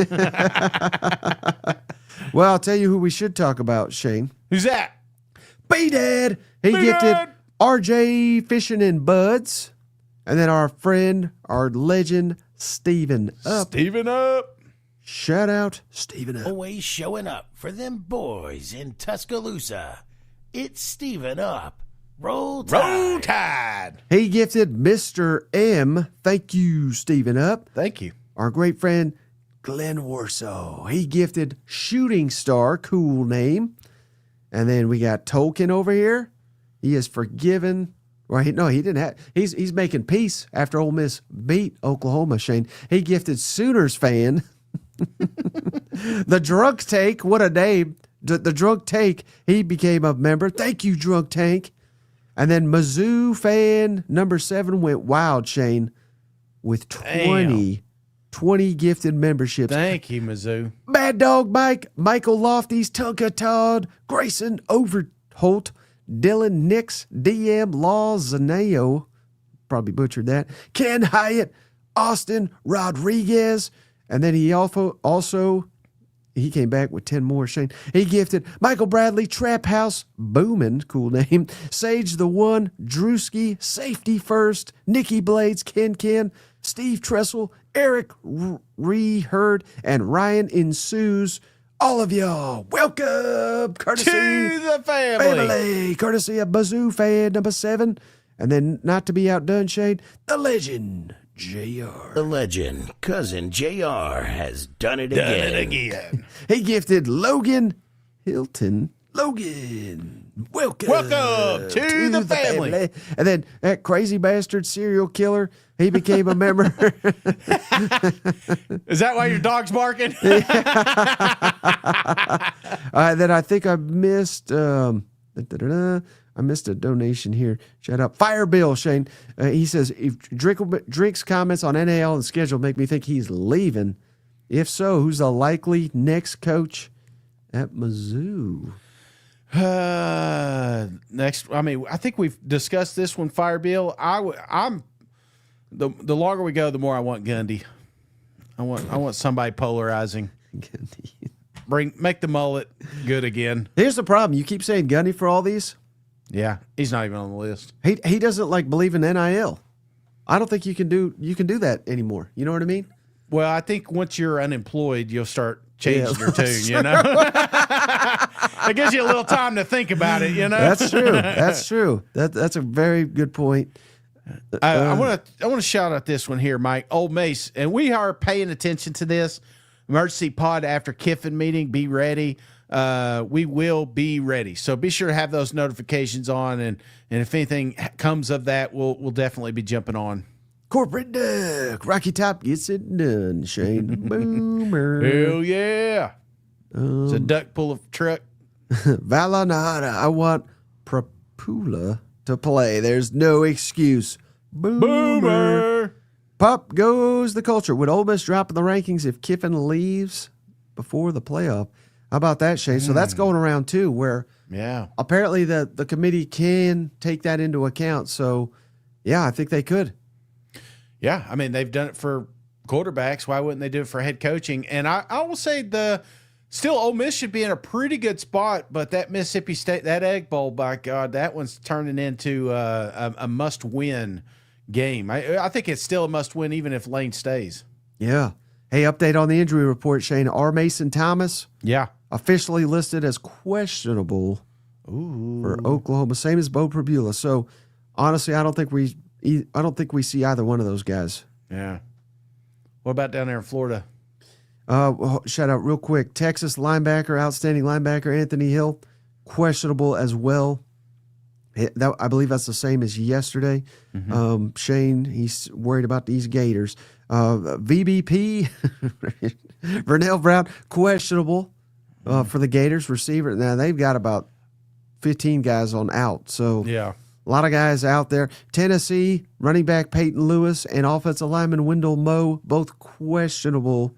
Speaker 1: well, I'll tell you who we should talk about, Shane.
Speaker 2: who's that?
Speaker 1: B-Dad. He gifted
Speaker 2: B-Dad.
Speaker 1: RJ Fishing and Buds. And then our friend, our legend, Steven Up.
Speaker 2: Steven Up.
Speaker 1: Shout out, Steven Up.
Speaker 3: Always showing up for them boys in Tuscaloosa. It's Steven Up. Roll Tide.
Speaker 2: Roll Tide.
Speaker 1: He gifted Mr. M. Thank you, Steven Up.
Speaker 2: Thank you.
Speaker 1: Our great friend, Glenn Warsaw. He gifted Shooting Star, cool name. And then we got Tolkien over here. He is forgiven. Well, he didn't have. He's making peace after Ole Miss beat Oklahoma. Shane. He gifted Sooners fan. The Drunk Tank. What a name! The Drunk Tank. He became a member. Thank you, Drunk Tank. And then Mizzou fan number 7 went wild. Shane, with 20 gifted memberships.
Speaker 2: Thank you, Mizzou.
Speaker 1: Mad Dog Mike, Michael Lofty's, Tunka Todd, Grayson Overholt, Dylan Nix, DM Law Zaneo, probably butchered that, Ken Hyatt, Austin Rodriguez, and then he also he came back with 10 more, Shane. He gifted Michael Bradley, Trap House, Boomin', cool name, Sage the One, Drewski, Safety First, Nikki Blades, Ken, Steve Tressel, Eric Reherd, and Ryan Ensues. All of y'all, welcome, courtesy
Speaker 2: To the family.
Speaker 1: courtesy of Mizzou fan number 7. And then, not to be outdone, Shane, the legend, JR.
Speaker 3: The legend, Cousin JR, has done it again.
Speaker 1: He gifted Logan Hilton. Logan, welcome
Speaker 2: to the family.
Speaker 1: And then that crazy bastard serial killer, he became a member.
Speaker 2: Is that why your dog's barking?
Speaker 1: Then I think I missed. I missed a donation here. Shut up. Fire Bill, Shane. He says, if Drink's comments on NAL and schedule make me think he's leaving. If so, who's the likely next coach at Mizzou?
Speaker 2: Next, I mean, I think we've discussed this one, Fire Bill. I'm the longer we go, the more I want Gundy. I want somebody polarizing. Make the mullet good again.
Speaker 1: Here's the problem. You keep saying Gundy for all these.
Speaker 2: Yeah, he's not even on the list.
Speaker 1: He doesn't like believe in NIL. I don't think you can do that anymore. You know what I mean?
Speaker 2: Well, I think once you're unemployed, you'll start changing your tune.
Speaker 1: True.
Speaker 2: You know, it gives you a little time to think about it. You know,
Speaker 1: That's true. That's true. That's a very good point.
Speaker 2: I want to shout out this one here, Mike. Old Mace, and we are paying attention to this emergency pod after Kiffin meeting. Be ready. We will be ready. So be sure to have those notifications on, and if anything comes of that, we'll definitely be jumping on.
Speaker 1: Corporate Duck. Rocky Top gets it done, Shane. Boomer.
Speaker 2: Hell yeah. It's a duck pull of truck.
Speaker 1: Valanada. I want Prapula to play. There's no excuse. Boomer. Pop goes the culture. Would Ole Miss drop in the rankings if Kiffin leaves before the playoff? How about that, Shane? So that's going around too, where apparently the committee can take that into account. So, yeah, I think they could.
Speaker 2: Yeah, I mean, they've done it for quarterbacks. Why wouldn't they do it for head coaching? And I will say the Still, Ole Miss should be in a pretty good spot, but that Mississippi State, that Egg Bowl, by God, that one's turning into a must-win game. I think it's still a must-win even if Lane stays.
Speaker 1: Yeah. Hey, update on the injury report, Shane. R. Mason Thomas, officially listed as questionable for Oklahoma, same as Bo Prabula. So, honestly, I don't think we see either one of those guys.
Speaker 2: Yeah. What about down there in Florida?
Speaker 1: Shout out real quick. Texas linebacker, outstanding linebacker, Anthony Hill, questionable as well. I believe that's the same as yesterday. Shane, he's worried about these Gators. VBP, Vernell Brown, questionable for the Gators receiver. Now, they've got about 15 guys on out. So,
Speaker 2: yeah.
Speaker 1: A lot of guys out there. Tennessee, running back Peyton Lewis and offensive lineman Wendell Moe, both questionable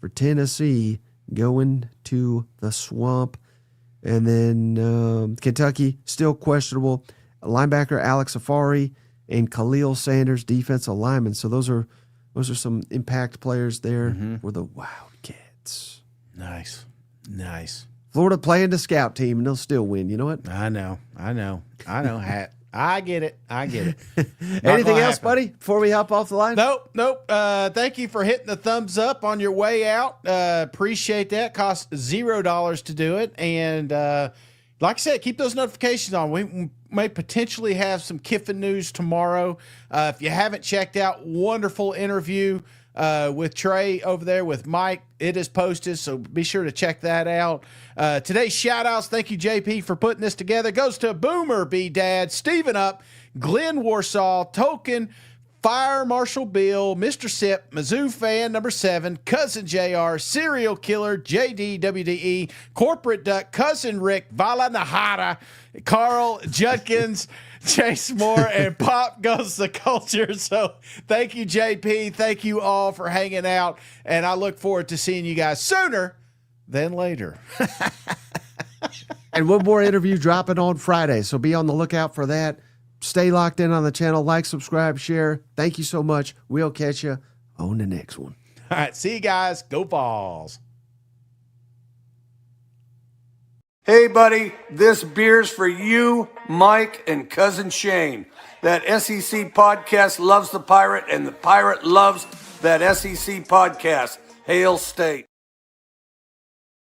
Speaker 1: for Tennessee going to the Swamp. And then Kentucky, still questionable. Linebacker Alex Safari and Khalil Sanders, defensive lineman. So those are some impact players there for the Wildcats.
Speaker 2: Nice.
Speaker 1: Florida playing the scout team, and they'll still win. You know what?
Speaker 2: I know. Hat. I get it.
Speaker 1: Anything else, buddy, before we hop off the line?
Speaker 2: Nope. Thank you for hitting the thumbs up on your way out. Appreciate that. Costs $0 to do it. And like I said, keep those notifications on. We may potentially have some Kiffin news tomorrow. If you haven't checked out, wonderful interview with Trey over there with Mike. It is posted, so be sure to check that out. Today's shout-outs, thank you, JP, for putting this together, goes to Boomer B. Dad, Steven Up, Glenn Warsaw, Token, Fire Marshal Bill, Mr. Sip, Mizzou Fan number 7, Cousin JR, Serial Killer, JDWDE, Corporate Duck, Cousin Rick, Vala Nahara, Carl Judkins, Chase Moore, and Pop Goes the Culture. So thank you, JP. Thank you all for hanging out. And I look forward to seeing you guys sooner than later.
Speaker 1: And one more interview dropping on Friday. So be on the lookout for that. Stay locked in on the channel. Like, subscribe, share. Thank you so much. We'll catch you on the next one.
Speaker 2: All right. See you guys. Go Vols.
Speaker 4: Hey, buddy, this beer's for you, Mike, and Cousin Shane. That SEC podcast loves the Pirate, and the Pirate loves that SEC podcast. Hail State.